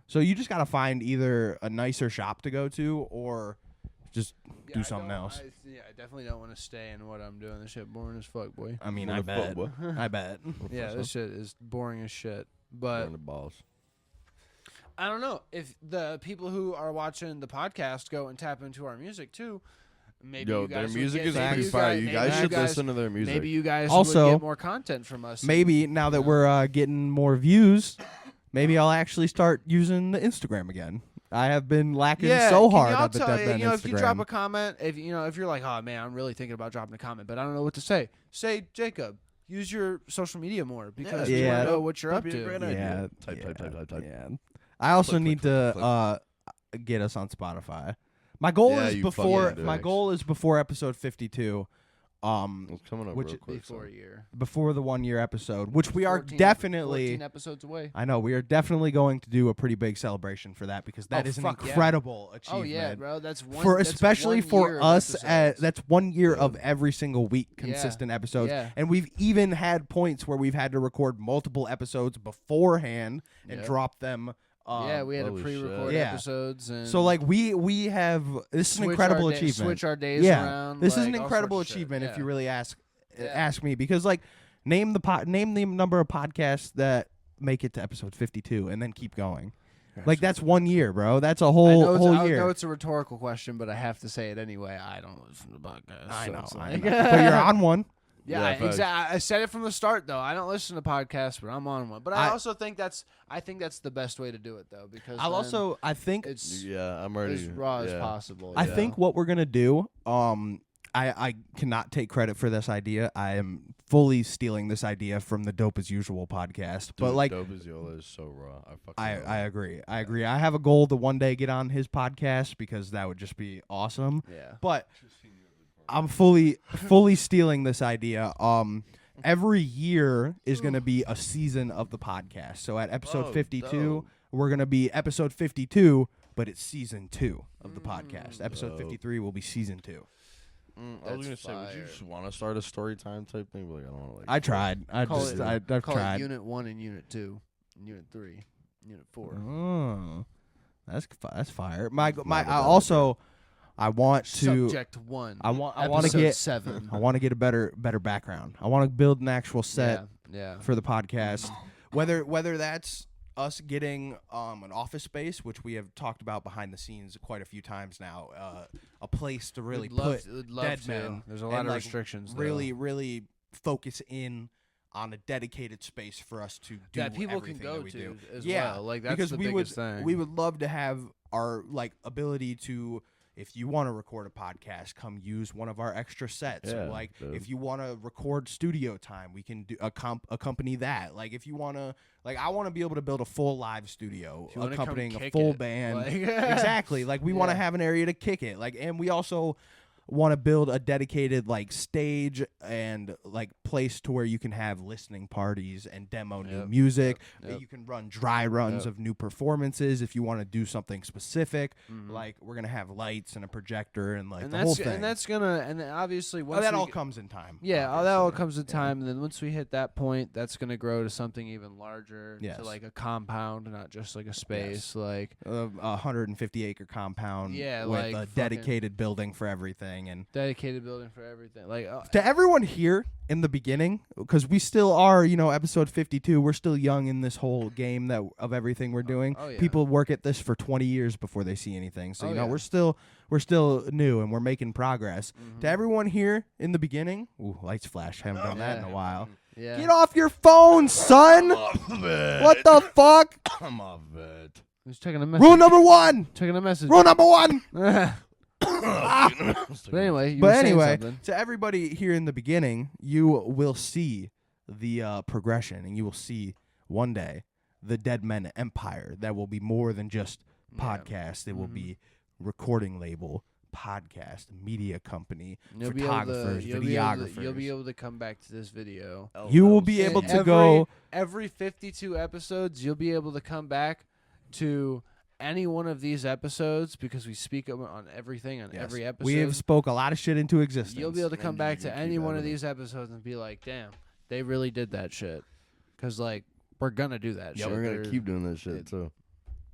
Speaker 1: So you just gotta find either a nicer shop to go to or just
Speaker 3: Yeah,
Speaker 1: do
Speaker 3: I
Speaker 1: something
Speaker 3: don't-
Speaker 1: else.
Speaker 3: I definitely don't want to stay in what I'm doing. This shit boring as fuck, boy.
Speaker 1: I mean,
Speaker 2: What
Speaker 1: I
Speaker 2: the fuck,
Speaker 1: bet.
Speaker 2: boy?
Speaker 1: I bet.
Speaker 3: Yeah, this shit is boring as shit. But
Speaker 2: Burn the balls.
Speaker 3: I don't know if the people who are watching the podcast go and tap into our music too. Maybe
Speaker 2: Yo,
Speaker 3: you
Speaker 2: their
Speaker 3: guys would
Speaker 2: music
Speaker 3: get,
Speaker 2: is
Speaker 3: maybe
Speaker 2: pretty
Speaker 3: you
Speaker 2: fire.
Speaker 3: guys-
Speaker 2: You
Speaker 3: maybe
Speaker 2: guys should
Speaker 3: guys-
Speaker 2: listen to their music.
Speaker 3: Maybe you guys
Speaker 1: Also,
Speaker 3: would get more content from us.
Speaker 1: Maybe now that we're getting more views, maybe I'll actually start using the Instagram again. I have been lacking so
Speaker 3: can
Speaker 1: hard
Speaker 3: y'all
Speaker 1: on the
Speaker 3: tell-
Speaker 1: DeadMen
Speaker 3: you know, if you drop a
Speaker 1: Instagram.
Speaker 3: comment, if you're like, oh man, I'm really thinking about dropping a comment, but I don't know what to say. Say, Jacob, use your social media more because we
Speaker 1: Yeah.
Speaker 3: want to know what you're up
Speaker 2: That'd be a
Speaker 3: to.
Speaker 2: great idea.
Speaker 1: Yeah,
Speaker 2: Type,
Speaker 1: yeah,
Speaker 2: type.
Speaker 1: yeah. I also
Speaker 2: Click,
Speaker 1: need
Speaker 2: click,
Speaker 1: to get us on Spotify. My goal
Speaker 2: Yeah,
Speaker 1: is
Speaker 2: you
Speaker 1: before
Speaker 2: fucking
Speaker 1: my
Speaker 2: dicks.
Speaker 1: goal is before episode 52.
Speaker 2: It's coming up
Speaker 1: which
Speaker 2: real quick.
Speaker 3: Before a year.
Speaker 1: before the 1 year episode, which we are
Speaker 3: 14
Speaker 1: definitely
Speaker 3: 14 episodes away.
Speaker 1: I know we are definitely going to do a pretty big celebration for that because that is an
Speaker 3: fuck yeah.
Speaker 1: incredible
Speaker 3: Oh
Speaker 1: achievement.
Speaker 3: yeah, bro. That's one
Speaker 1: For
Speaker 3: that's
Speaker 1: especially
Speaker 3: 1
Speaker 1: for
Speaker 3: year of
Speaker 1: us,
Speaker 3: episodes.
Speaker 1: that's 1 year of
Speaker 2: Yeah.
Speaker 1: every single week
Speaker 3: Yeah.
Speaker 1: consistent episodes,
Speaker 3: Yeah.
Speaker 1: and we've even had points where we've had to record multiple episodes beforehand and
Speaker 3: Yep.
Speaker 1: drop them.
Speaker 3: Yeah, we had to
Speaker 2: holy
Speaker 3: pre-record
Speaker 1: shit. Yeah.
Speaker 3: episodes, and
Speaker 1: So like we have this is an
Speaker 3: switch
Speaker 1: incredible
Speaker 3: our
Speaker 1: achievement.
Speaker 3: Switch our days
Speaker 1: Yeah,
Speaker 3: around.
Speaker 1: this is
Speaker 3: like,
Speaker 1: an
Speaker 3: all
Speaker 1: incredible
Speaker 3: sorts of shit.
Speaker 1: achievement if
Speaker 3: Yeah.
Speaker 1: you really ask
Speaker 3: Yeah.
Speaker 1: me, because like name the number of podcasts that make it to episode 52 and then keep going. Like that's 1 year, bro. That's a
Speaker 3: I
Speaker 1: whole
Speaker 3: know
Speaker 1: year.
Speaker 3: it's a rhetorical question, but I have to say it anyway. I don't listen to podcasts.
Speaker 1: I
Speaker 3: so
Speaker 1: know,
Speaker 3: it's
Speaker 1: I
Speaker 3: like-
Speaker 1: know. But you're on one.
Speaker 3: Yeah,
Speaker 2: Yeah, facts.
Speaker 3: exactly. I said it from the start, though. I don't listen to podcasts, but I'm on one. But I
Speaker 1: I-
Speaker 3: also think that's the best way to do it, though, because
Speaker 1: I think
Speaker 3: it's
Speaker 2: Yeah, I'm ready.
Speaker 3: as raw as
Speaker 2: Yeah.
Speaker 3: possible.
Speaker 1: I
Speaker 3: you
Speaker 1: think
Speaker 3: know?
Speaker 1: what we're gonna do. I cannot take credit for this idea. I am fully stealing this idea from the Dope as Usual podcast.
Speaker 2: Dude,
Speaker 1: but like,
Speaker 2: Dope as Yola is so raw. I fucking
Speaker 1: I
Speaker 2: love it.
Speaker 1: agree. I agree. I have a goal to one day get on his podcast because that would just be awesome.
Speaker 3: Yeah.
Speaker 1: But I'm fully stealing this idea. Every year is going to be a season of the podcast. So at episode
Speaker 2: Oh,
Speaker 1: 52,
Speaker 2: dope.
Speaker 1: we're going to be episode 52, but it's season 2 of the podcast. Episode
Speaker 2: Dope.
Speaker 1: 53 will be season 2.
Speaker 2: I was
Speaker 3: That's
Speaker 2: gonna say, would you
Speaker 3: fire.
Speaker 2: just want to start a story time type thing? But like, I don't want to. Like,
Speaker 1: I tried. I've
Speaker 3: Call it-
Speaker 1: tried.
Speaker 3: Call it Unit 1 and Unit 2, and Unit 3, Unit 4.
Speaker 1: Oh, that's fire.
Speaker 2: Not a bad
Speaker 1: I want to.
Speaker 3: Subject 1.
Speaker 1: I want to
Speaker 3: Episode
Speaker 1: get.
Speaker 3: 7.
Speaker 1: I want to get a better background. I want to build an actual set
Speaker 3: Yeah.
Speaker 1: for the podcast. Whether that's us getting an office space, which we have talked about behind the scenes quite a few times now, a place to really
Speaker 3: We'd love,
Speaker 1: put
Speaker 3: we'd love
Speaker 1: DeadMen
Speaker 3: to. There's a lot
Speaker 1: and,
Speaker 3: of
Speaker 1: like,
Speaker 3: restrictions. though.
Speaker 1: really focus in on a dedicated space for us to do
Speaker 3: that people can
Speaker 1: everything
Speaker 3: go
Speaker 1: that we
Speaker 3: to
Speaker 1: do.
Speaker 3: as
Speaker 1: Yeah,
Speaker 3: well. Like that's
Speaker 1: because
Speaker 3: the
Speaker 1: we
Speaker 3: biggest
Speaker 1: would
Speaker 3: thing.
Speaker 1: we would love to have our like ability to, if you want to record a podcast, come use one of our extra sets.
Speaker 2: Yeah,
Speaker 1: Or like
Speaker 2: dude.
Speaker 1: if you want to record studio time, we can do accompany that. Like if you want to, like I want to be able to build a full live studio
Speaker 3: If you wanna come
Speaker 1: accompanying a
Speaker 3: kick
Speaker 1: full
Speaker 3: it,
Speaker 1: band.
Speaker 3: like-
Speaker 1: Exactly. Like we want to
Speaker 3: Yeah.
Speaker 1: have an area to kick it. Like, and we also want to build a dedicated like stage and like place to where you can have listening parties and demo new
Speaker 3: Yep,
Speaker 1: music.
Speaker 3: yep.
Speaker 1: That you can run dry runs
Speaker 3: Yep.
Speaker 1: of new performances if you want to do something specific.
Speaker 3: Mhm.
Speaker 1: Like we're gonna have lights and a projector and like
Speaker 3: and
Speaker 1: the
Speaker 3: that's
Speaker 1: whole thing.
Speaker 3: and that's gonna and then obviously
Speaker 1: Oh,
Speaker 3: once
Speaker 1: that
Speaker 3: we
Speaker 1: all
Speaker 3: get-
Speaker 1: comes in time.
Speaker 3: Yeah, all that all
Speaker 1: obviously.
Speaker 3: comes in time, and then once we hit that point, that's gonna grow to something even larger,
Speaker 1: Yes.
Speaker 3: to like a compound, not just like a space. Like
Speaker 1: A 150 acre compound
Speaker 3: Yeah,
Speaker 1: with
Speaker 3: like
Speaker 1: a
Speaker 3: fucking-
Speaker 1: dedicated building for everything. And
Speaker 3: dedicated building for everything. Like
Speaker 1: to everyone here in the beginning, because we still are, episode 52, we're still young in this whole game that of everything we're doing.
Speaker 3: oh, yeah.
Speaker 1: People work at this for 20 years before they see anything. So
Speaker 3: Oh, yeah.
Speaker 1: we're still new and we're making progress.
Speaker 3: Mhm.
Speaker 1: To everyone here in the beginning, ooh, lights flash. Haven't done that in a
Speaker 3: Yeah.
Speaker 1: while.
Speaker 3: yeah.
Speaker 1: Get off your phone, son. What the fuck?
Speaker 2: I'm off it.
Speaker 3: Who's taking a message?
Speaker 1: Rule number 1.
Speaker 3: Taking a message.
Speaker 1: Rule number 1.
Speaker 3: But anyway, you
Speaker 1: But
Speaker 3: were saying
Speaker 1: anyway,
Speaker 3: something.
Speaker 1: to everybody here in the beginning, you will see the progression, and you will see one day the DeadMen empire that will be more than just
Speaker 3: Yeah.
Speaker 1: podcast. It will
Speaker 3: Mhm.
Speaker 1: be recording label, podcast, media company,
Speaker 3: You'll be able to-
Speaker 1: photographers,
Speaker 3: you'll
Speaker 1: videographers.
Speaker 3: You'll be able to come back to this video.
Speaker 1: You will be
Speaker 3: And
Speaker 1: able to go.
Speaker 3: every 52 episodes. You'll be able to come back to any one of these episodes because we speak on everything on
Speaker 1: Yes.
Speaker 3: every episode.
Speaker 1: We have spoke a lot of shit into existence.
Speaker 3: You'll be able to come
Speaker 2: And
Speaker 3: back
Speaker 2: you
Speaker 3: to
Speaker 2: can
Speaker 3: any
Speaker 2: keep
Speaker 3: one of
Speaker 2: editing.
Speaker 3: these episodes and be like, "Damn, they really did that shit." Because like we're gonna do that
Speaker 2: Yeah,
Speaker 3: shit.
Speaker 2: we're gonna
Speaker 3: They're-
Speaker 2: keep doing this shit too.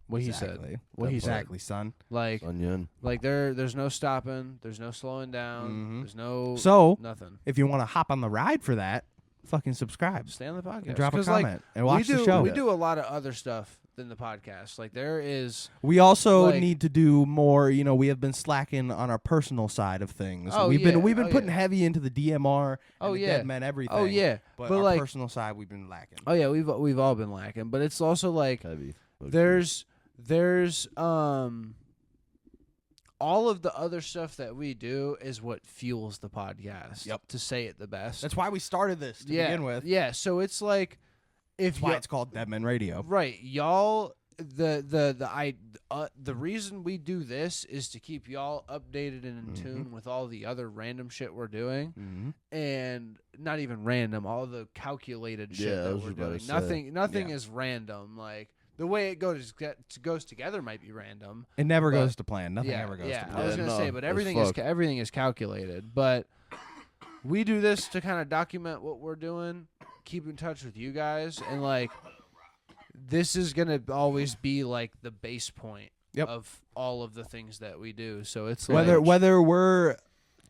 Speaker 3: what he
Speaker 1: exactly.
Speaker 3: said. What he said.
Speaker 1: Exactly, son.
Speaker 3: Like
Speaker 2: Onion.
Speaker 3: there's no stopping. There's no slowing down.
Speaker 1: Mhm.
Speaker 3: There's no
Speaker 1: So
Speaker 3: nothing.
Speaker 1: if you want to hop on the ride for that, fucking subscribe
Speaker 3: Stay on the podcast.
Speaker 1: and drop a
Speaker 3: 'Cause, like,
Speaker 1: comment and watch
Speaker 3: we do,
Speaker 1: the show.
Speaker 3: We do a lot of other stuff than the podcast. Like there is.
Speaker 1: We also
Speaker 3: Like-
Speaker 1: need to do more. We have been slacking on our personal side of things.
Speaker 3: Oh,
Speaker 1: we've
Speaker 3: yeah.
Speaker 1: been
Speaker 3: Oh,
Speaker 1: putting
Speaker 3: yeah.
Speaker 1: heavy into the DMR and
Speaker 3: Oh,
Speaker 1: the
Speaker 3: yeah.
Speaker 1: DeadMen everything.
Speaker 3: Oh yeah.
Speaker 1: but
Speaker 3: but
Speaker 1: our
Speaker 3: like-
Speaker 1: personal side we've been lacking.
Speaker 3: Oh yeah. We've all been lacking. But it's also like
Speaker 2: Heavy.
Speaker 3: there's all of the other stuff that we do is what fuels the podcast.
Speaker 1: Yep.
Speaker 3: To say it the best.
Speaker 1: That's why we started this to
Speaker 3: yeah.
Speaker 1: begin with.
Speaker 3: Yeah. So it's like if
Speaker 1: That's why
Speaker 3: you
Speaker 1: it's called DeadMen Radio.
Speaker 3: right, y'all the reason we do this is to keep y'all updated and in tune with all the other random shit we're doing, and not even random, all the calculated shit that we're doing. Nothing is random. Like the way it goes together might be random.
Speaker 1: It never goes to plan. Nothing ever goes to plan.
Speaker 3: I was gonna say, but everything is calculated. But we do this to kind of document what we're doing, keep in touch with you guys, and like. This is gonna always be like the base point of all of the things that we do. So it's
Speaker 1: whether we're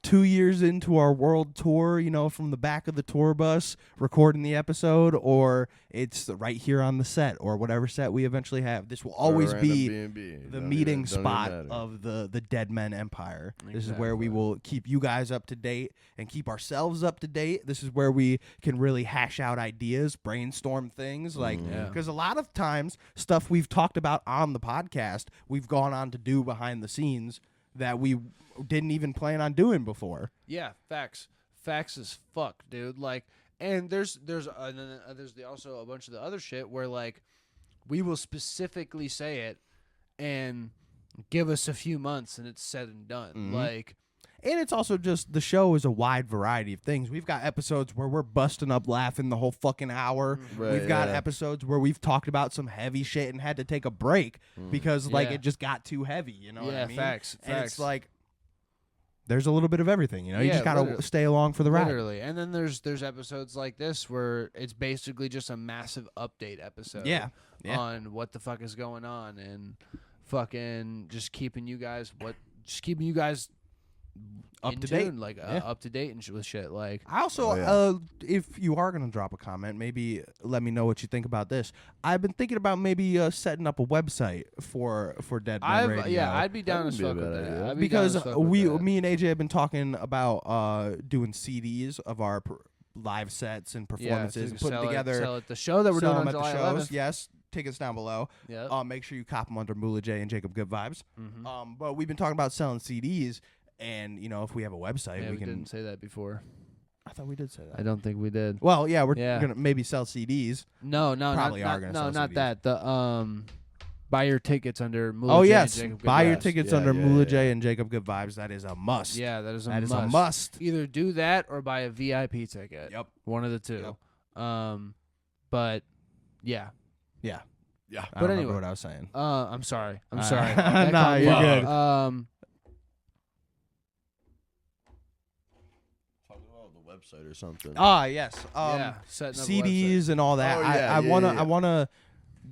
Speaker 1: 2 years into our world tour, you know, from the back of the tour bus recording the episode, or it's right here on the set, or whatever set we eventually have. This will always be the meeting spot of the DeadMen empire. Exactly. This is where we will keep you guys up to date and keep ourselves up to date. This is where we can really hash out ideas, brainstorm things, like because a lot of times stuff we've talked about on the podcast, we've gone on to do behind the scenes that we didn't even plan on doing before.
Speaker 3: Yeah, facts as fuck, dude. Like, and there's also a bunch of the other shit where like we will specifically say it and give us a few months and it's said and done. Like,
Speaker 1: and it's also just the show is a wide variety of things. We've got episodes where we're busting up laughing the whole fucking hour. We've got episodes where we've talked about some heavy shit and had to take a break because like it just got too heavy. You know what I mean?
Speaker 3: Facts.
Speaker 1: And it's like there's a little bit of everything. You know, you just gotta stay along for the ride.
Speaker 3: Literally, and then there's episodes like this where it's basically just a massive update episode. On what the fuck is going on and fucking just keeping you guys
Speaker 1: up to date,
Speaker 3: like up to date and with shit. Like
Speaker 1: I also, if you are gonna drop a comment, maybe let me know what you think about this. I've been thinking about maybe setting up a website for DeadMen Radio.
Speaker 3: Yeah, I'd be down as fuck with that.
Speaker 1: Because me and AJ have been talking about doing CDs of our live sets and performances, and putting together
Speaker 3: sell at the show that we're doing on July 11th.
Speaker 1: Yes. Tickets down below.
Speaker 3: Yeah.
Speaker 1: Make sure you cop them under MULAJAY and Jacob Good Vibes. But we've been talking about selling CDs. And, you know, if we have a website, we can...
Speaker 3: didn't say that before.
Speaker 1: I thought we did say that.
Speaker 3: I don't think we did.
Speaker 1: Well, yeah, we're going to maybe sell CDs.
Speaker 3: No,
Speaker 1: Probably are going to sell CDs.
Speaker 3: No, not that. The, buy your tickets under MULAJAY
Speaker 1: and Jacob Good Vibes. Buy your
Speaker 3: Vibes.
Speaker 1: tickets under MULAJAY and Jacob Good Vibes. That is a must.
Speaker 3: Yeah, that is
Speaker 1: a must.
Speaker 3: Either do that or buy a VIP ticket.
Speaker 1: Yep.
Speaker 3: One of the two.
Speaker 1: Yep.
Speaker 3: But, yeah.
Speaker 1: Yeah.
Speaker 2: Yeah.
Speaker 1: I don't remember what I was saying.
Speaker 3: I'm sorry.
Speaker 1: No, you're good.
Speaker 2: Website or something.
Speaker 1: Yes.
Speaker 3: Setting up
Speaker 1: CDs and all that. I
Speaker 2: wanna
Speaker 1: wanna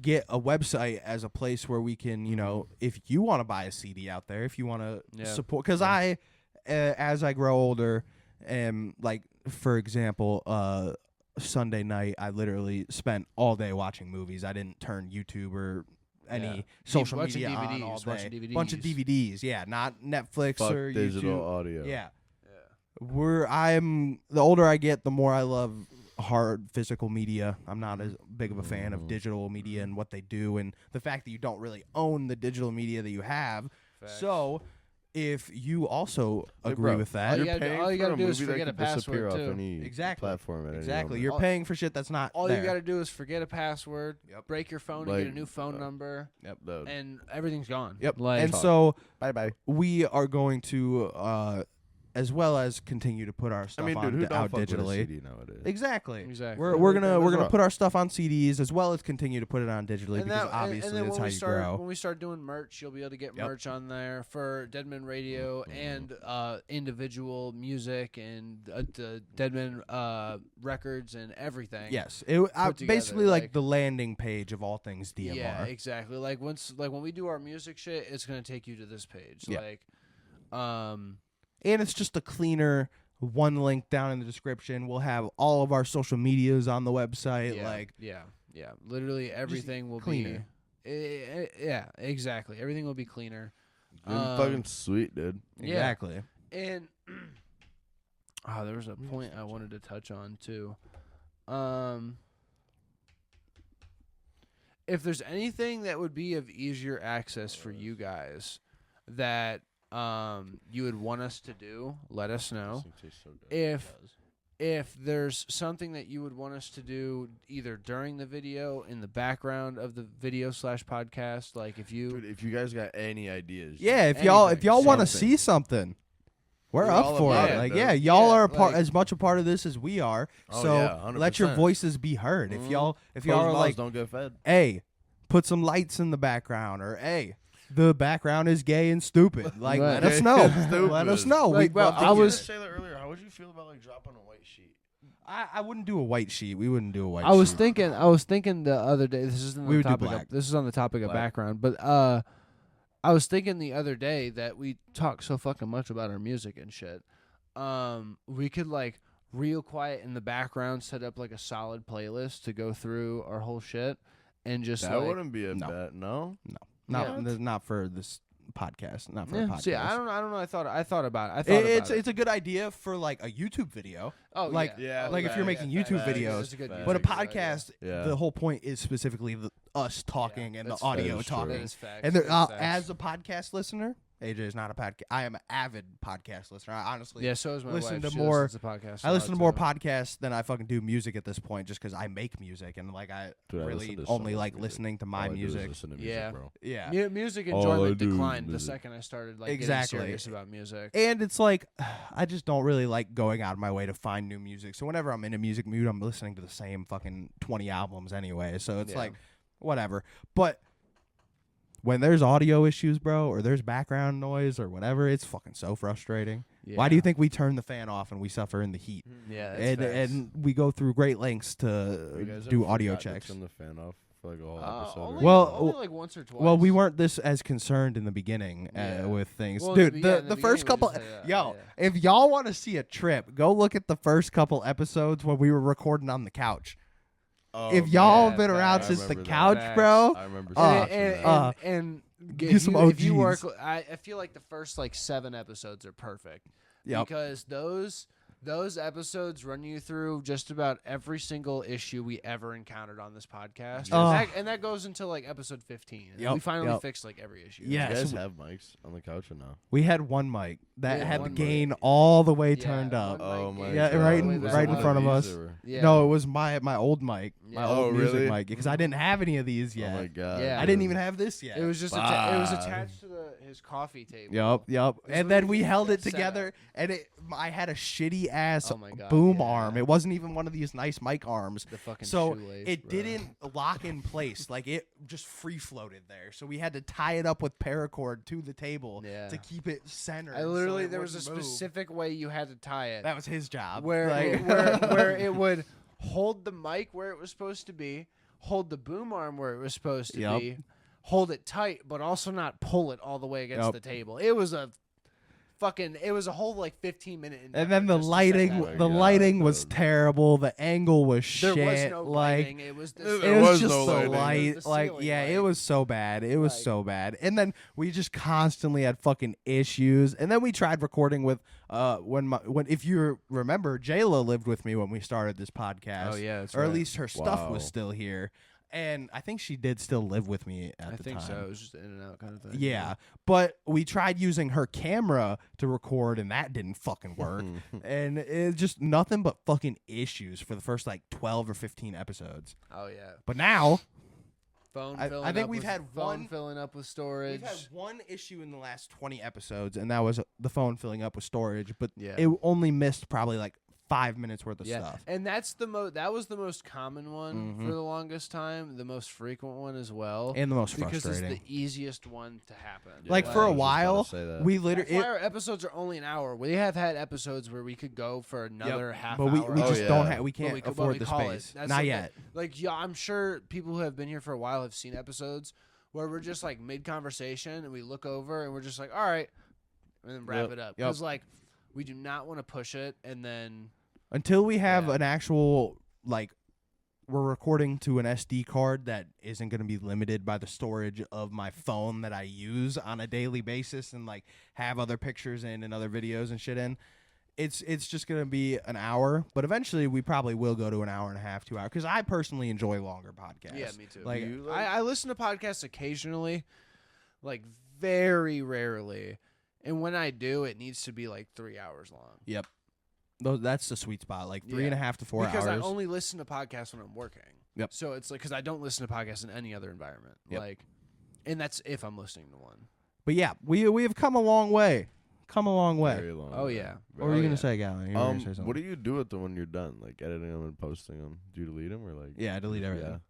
Speaker 1: get a website as a place where we can, you know, if you want to buy a CD out there, if you want to support, because I, as I grow older, am like, for example, Sunday night, I literally spent all day watching movies. I didn't turn YouTube or any social media on all day. Bunch of DVDs, not Netflix
Speaker 2: Fuck
Speaker 1: or
Speaker 2: digital
Speaker 1: YouTube.
Speaker 2: audio.
Speaker 1: Yeah. The older I get, the more I love hard physical media. I'm not as big of a fan of digital media and what they do, and the fact that you don't really own the digital media that you have.
Speaker 3: Facts.
Speaker 1: So, if you also agree with that,
Speaker 3: all you gotta do is forget a password too.
Speaker 1: Exactly.
Speaker 2: Platform
Speaker 1: exactly. You're paying for shit that's not
Speaker 3: all
Speaker 1: there.
Speaker 3: you gotta do is forget a password, break your phone and get a new phone number, and everything's gone.
Speaker 1: And so,
Speaker 2: bye.
Speaker 1: We are going to as well as continue to put our stuff out digitally.
Speaker 2: CD nowadays?
Speaker 1: Exactly. We're gonna put our stuff on CDs as well as continue to put it on digitally, because obviously that's how you grow.
Speaker 3: When we start doing merch, you'll be able to get merch on there for DeadMen Radio and individual music and the DeadMen records and everything.
Speaker 1: Yes, basically like the landing page of all things DMR.
Speaker 3: Yeah, exactly. Like when we do our music shit, it's gonna take you to this page.
Speaker 1: And it's just a cleaner one link down in the description. We'll have all of our social medias on the website.
Speaker 3: Literally everything will
Speaker 1: cleaner.
Speaker 3: Exactly. Everything will be cleaner.
Speaker 2: Fucking sweet, dude.
Speaker 1: Exactly.
Speaker 3: And there was a point I wanted to touch on too. If there's anything that would be of easier access for you guys that you would want us to do, let us know. if there's something that you would want us to do either during the video, in the background of the video / podcast, like if you
Speaker 2: Dude, if you guys got any ideas,
Speaker 1: Yeah, if
Speaker 3: Anything,
Speaker 1: y'all want to
Speaker 2: something.
Speaker 1: see something, we're
Speaker 2: We're
Speaker 1: up
Speaker 2: all
Speaker 1: for
Speaker 2: about
Speaker 1: it.
Speaker 2: it,
Speaker 1: Like,
Speaker 2: dude.
Speaker 1: yeah, y'all
Speaker 3: Yeah,
Speaker 1: are a part,
Speaker 3: like-
Speaker 1: as much a part of this as we are.
Speaker 2: Oh,
Speaker 1: So
Speaker 2: yeah,
Speaker 1: let your
Speaker 2: 100%.
Speaker 1: voices be heard. If y'all
Speaker 2: Closed
Speaker 1: are
Speaker 2: mouths
Speaker 1: like,
Speaker 2: don't get fed.
Speaker 1: hey, put some lights in the background, or hey, the background is gay and stupid. Like,
Speaker 3: Right.
Speaker 1: let us
Speaker 2: Gay
Speaker 1: know.
Speaker 2: and stupid.
Speaker 1: Let us know.
Speaker 3: Like,
Speaker 1: We'd
Speaker 3: bro,
Speaker 1: love to
Speaker 3: I
Speaker 1: hear
Speaker 2: You
Speaker 3: was-
Speaker 1: it.
Speaker 2: say that earlier. How would you feel about like dropping a white sheet?
Speaker 1: I wouldn't do a white sheet. We wouldn't do a white
Speaker 3: I was
Speaker 1: sheet.
Speaker 3: thinking the other day. This is on
Speaker 1: We
Speaker 3: the
Speaker 1: would do
Speaker 3: topic.
Speaker 1: black.
Speaker 3: This is on the topic of
Speaker 2: Black.
Speaker 3: background, but I was thinking the other day that we talk so fucking much about our music and shit. We could like real quiet in the background, set up like a solid playlist to go through our whole shit, and just
Speaker 2: That
Speaker 3: like,
Speaker 2: wouldn't be a
Speaker 1: No.
Speaker 2: bet. No.
Speaker 1: Not for this podcast. Not for a
Speaker 3: yeah.
Speaker 1: podcast.
Speaker 3: See, I don't know. I thought about it. I thought
Speaker 1: It's
Speaker 3: about it.
Speaker 1: it's a good idea for like a YouTube video.
Speaker 3: Oh
Speaker 1: like-
Speaker 2: Yeah,
Speaker 1: like if you're making YouTube
Speaker 3: facts.
Speaker 1: videos,
Speaker 3: It's a good
Speaker 2: but
Speaker 1: But a
Speaker 3: music video, yeah.
Speaker 1: podcast,
Speaker 2: Yeah.
Speaker 1: the whole point is specifically us talking and the
Speaker 3: that's
Speaker 1: audio
Speaker 2: facts.
Speaker 1: talking.
Speaker 3: That is facts.
Speaker 1: And
Speaker 3: That
Speaker 1: there,
Speaker 3: is facts.
Speaker 1: as a podcast listener, AJ is not a podcast. I am an avid podcast listener. I honestly,
Speaker 3: yeah, so is my
Speaker 1: listen
Speaker 3: wife.
Speaker 1: to
Speaker 3: She
Speaker 1: more-
Speaker 3: listens to podcasts.
Speaker 1: I
Speaker 3: a
Speaker 1: listen to
Speaker 3: lot,
Speaker 1: more
Speaker 3: too.
Speaker 1: podcasts than I fucking do music at this point, just because I make music and like I
Speaker 2: Dude, I
Speaker 1: really
Speaker 2: listen to so
Speaker 1: only
Speaker 2: much
Speaker 1: like
Speaker 2: music.
Speaker 1: listening to my
Speaker 2: All I do is
Speaker 1: music.
Speaker 2: listen to music,
Speaker 3: Yeah.
Speaker 2: bro.
Speaker 1: Yeah,
Speaker 3: Music
Speaker 2: All I
Speaker 3: enjoyment
Speaker 2: do is
Speaker 3: declined the
Speaker 2: music.
Speaker 3: second I started like
Speaker 1: Exactly.
Speaker 3: getting serious about music.
Speaker 1: and it's like I just don't really like going out of my way to find new music. So whenever I'm in a music mood, I'm listening to the same fucking 20 albums anyway. So it's
Speaker 3: Yeah.
Speaker 1: like whatever. But when there's audio issues, bro, or there's background noise or whatever, it's fucking so frustrating. Why do you think we turn the fan off and we suffer in the heat?
Speaker 3: Yeah, that's
Speaker 1: And
Speaker 3: facts.
Speaker 1: and we go through great lengths
Speaker 2: You
Speaker 1: to
Speaker 2: guys
Speaker 1: do
Speaker 2: ever
Speaker 1: audio
Speaker 2: forgot to
Speaker 1: checks.
Speaker 2: Turn the fan off for like a whole episode.
Speaker 3: only,
Speaker 2: or-
Speaker 1: Well,
Speaker 3: only like once or twice.
Speaker 1: Well, we weren't this as concerned in the beginning
Speaker 3: Yeah.
Speaker 1: with things.
Speaker 3: Well,
Speaker 1: Dude,
Speaker 3: in
Speaker 1: the
Speaker 3: the
Speaker 1: first
Speaker 3: beginning we
Speaker 1: couple
Speaker 3: just
Speaker 1: yo,
Speaker 3: had,
Speaker 1: if y'all want to see a trip, go look at the first couple episodes when we were recording on the couch.
Speaker 2: Oh,
Speaker 1: If y'all
Speaker 3: yeah,
Speaker 1: have been around
Speaker 3: facts.
Speaker 1: since
Speaker 2: I
Speaker 1: the
Speaker 2: remember
Speaker 1: couch,
Speaker 3: that.
Speaker 1: bro,
Speaker 2: I remember
Speaker 1: Uh,
Speaker 2: seeing
Speaker 3: and,
Speaker 2: that.
Speaker 3: and
Speaker 1: get
Speaker 3: if
Speaker 1: some
Speaker 3: if you
Speaker 1: OGs.
Speaker 3: work, I feel like the first like 7 episodes are perfect
Speaker 1: Yep.
Speaker 3: because those episodes run you through just about every single issue we ever encountered on this podcast, and that goes until like episode 15. And
Speaker 1: Yep,
Speaker 3: we finally
Speaker 1: yep.
Speaker 3: fixed like every issue.
Speaker 1: Yeah.
Speaker 2: You guys
Speaker 1: so-
Speaker 2: have mics on the couch or no?
Speaker 1: We had one mic that
Speaker 3: Yeah,
Speaker 1: had the
Speaker 3: one mic.
Speaker 1: gain all the way
Speaker 3: Yeah,
Speaker 1: turned up.
Speaker 3: one
Speaker 2: Oh
Speaker 3: mic
Speaker 2: my
Speaker 3: is
Speaker 1: Yeah,
Speaker 2: god.
Speaker 1: right in-
Speaker 3: way
Speaker 2: Was
Speaker 3: back
Speaker 2: it
Speaker 1: in
Speaker 2: one
Speaker 1: front of
Speaker 2: these
Speaker 1: us.
Speaker 2: or-
Speaker 3: Yeah.
Speaker 1: No, it was my old mic, my
Speaker 3: Yeah.
Speaker 1: old
Speaker 2: Oh,
Speaker 1: music
Speaker 2: really?
Speaker 1: mic, because I didn't have any of these yet.
Speaker 2: Oh my god.
Speaker 3: Yeah.
Speaker 1: I didn't even have this yet.
Speaker 3: It was just it was
Speaker 2: Wow.
Speaker 3: attached to his coffee table.
Speaker 1: Yep.
Speaker 3: It's
Speaker 1: And then we
Speaker 3: literally
Speaker 1: held it
Speaker 3: set
Speaker 1: together, and I had a shitty ass
Speaker 3: Oh my God,
Speaker 1: boom
Speaker 3: yeah.
Speaker 1: arm. It wasn't even one of these nice mic arms.
Speaker 3: The fucking
Speaker 1: So
Speaker 3: shoelace,
Speaker 1: it
Speaker 3: bro.
Speaker 1: didn't lock in place. Like it just free floated there. So we had to tie it up with paracord to the table
Speaker 3: Yeah.
Speaker 1: to keep it centered.
Speaker 3: I
Speaker 1: so
Speaker 3: literally
Speaker 1: it
Speaker 3: there was a
Speaker 1: wouldn't move.
Speaker 3: specific way you had to tie it.
Speaker 1: That was his job.
Speaker 3: where
Speaker 1: Like-
Speaker 3: where it would hold the mic where it was supposed to be, hold the boom arm where it was supposed to
Speaker 1: Yep.
Speaker 3: be, hold it tight, but also not pull it all the way against
Speaker 1: Yep.
Speaker 3: the table. It was a whole like 15-minute.
Speaker 1: And then the
Speaker 3: just to set
Speaker 1: lighting,
Speaker 3: that
Speaker 2: Oh my
Speaker 3: up.
Speaker 1: the
Speaker 2: God,
Speaker 1: lighting was
Speaker 2: dude.
Speaker 1: terrible. The angle was
Speaker 3: There
Speaker 1: shit.
Speaker 3: was no
Speaker 1: like
Speaker 3: lighting. It was
Speaker 2: There
Speaker 1: it was
Speaker 2: was
Speaker 1: just
Speaker 2: no
Speaker 1: so
Speaker 2: lighting.
Speaker 1: light.
Speaker 3: It was the
Speaker 1: Like
Speaker 3: ceiling
Speaker 1: yeah, it
Speaker 3: light.
Speaker 1: was so bad. It was
Speaker 3: Like-
Speaker 1: so bad. And then we just constantly had fucking issues. And then we tried recording with when if you remember, Jayla lived with me when we started this podcast.
Speaker 3: Oh yeah, that's
Speaker 1: or at
Speaker 3: right.
Speaker 1: least her stuff was
Speaker 2: Wow.
Speaker 1: still here. And I think she did still live with me at
Speaker 3: I
Speaker 1: the
Speaker 3: think
Speaker 1: time.
Speaker 3: so. It was just in and out kind of thing.
Speaker 1: Yeah, but we tried using her camera to record, and that didn't fucking work. And it's just nothing but fucking issues for the first like 12 or 15 episodes.
Speaker 3: Oh yeah.
Speaker 1: But now
Speaker 3: Phone.
Speaker 1: I
Speaker 3: filling
Speaker 1: think
Speaker 3: up
Speaker 1: we've
Speaker 3: with,
Speaker 1: had
Speaker 3: phone
Speaker 1: one-
Speaker 3: filling up with storage.
Speaker 1: we've had one issue in the last 20 episodes, and that was the phone filling up with storage. But
Speaker 3: Yeah.
Speaker 1: it only missed probably like 5 minutes worth of
Speaker 3: Yeah,
Speaker 1: stuff.
Speaker 3: and that's that was the most common one
Speaker 1: Mhm.
Speaker 3: for the longest time, the most frequent one as well,
Speaker 1: And the most
Speaker 3: because
Speaker 1: frustrating.
Speaker 3: it's the easiest one to happen.
Speaker 1: Like,
Speaker 2: Yeah,
Speaker 1: for
Speaker 2: I
Speaker 1: a
Speaker 2: was just about
Speaker 1: while,
Speaker 2: to say that.
Speaker 1: we
Speaker 3: That's
Speaker 1: literally.
Speaker 3: why our episodes are only an hour. We have had episodes where we could go for another half
Speaker 1: But we
Speaker 3: hour.
Speaker 1: just
Speaker 2: Oh,
Speaker 1: don't
Speaker 2: yeah.
Speaker 1: have. We
Speaker 3: But
Speaker 1: can't
Speaker 3: we could-
Speaker 1: afford
Speaker 3: we
Speaker 1: the
Speaker 3: call it.
Speaker 1: space.
Speaker 3: That's
Speaker 1: Not
Speaker 3: something-
Speaker 1: yet.
Speaker 3: Like, yeah, I'm sure people who have been here for a while have seen episodes where we're just like mid conversation and we look over and we're just like, all right, and then wrap
Speaker 2: Yep.
Speaker 3: it up.
Speaker 1: Yep.
Speaker 3: Because like we do not want to push it and then
Speaker 1: Until we have
Speaker 3: Yeah.
Speaker 1: an actual like we're recording to an SD card that isn't going to be limited by the storage of my phone that I use on a daily basis and like have other pictures in and other videos and shit in. It's just going to be an hour, but eventually we probably will go to an hour and a half, 2 hours, because I personally enjoy longer podcasts.
Speaker 3: yeah, me too.
Speaker 1: Like,
Speaker 3: I listen to podcasts occasionally, like very rarely, and when I do, it needs to be like 3 hours long.
Speaker 1: Yep. That's the sweet spot, like 3.5 to 4 hours.
Speaker 3: Because I only listen to podcasts when I'm working.
Speaker 1: Yep.
Speaker 3: So it's like, because I don't listen to podcasts in any other environment.
Speaker 1: Yep.
Speaker 3: Like, and that's if I'm listening to one.
Speaker 1: But yeah, we have come a long way. Come a long way.
Speaker 2: Very long.
Speaker 3: Oh,
Speaker 2: way.
Speaker 3: yeah.
Speaker 1: What were you gonna say, Galen? You were gonna say something.
Speaker 2: What do you do with them when you're done? Like editing them and posting them? Do you delete them or like?
Speaker 1: Yeah, delete everything.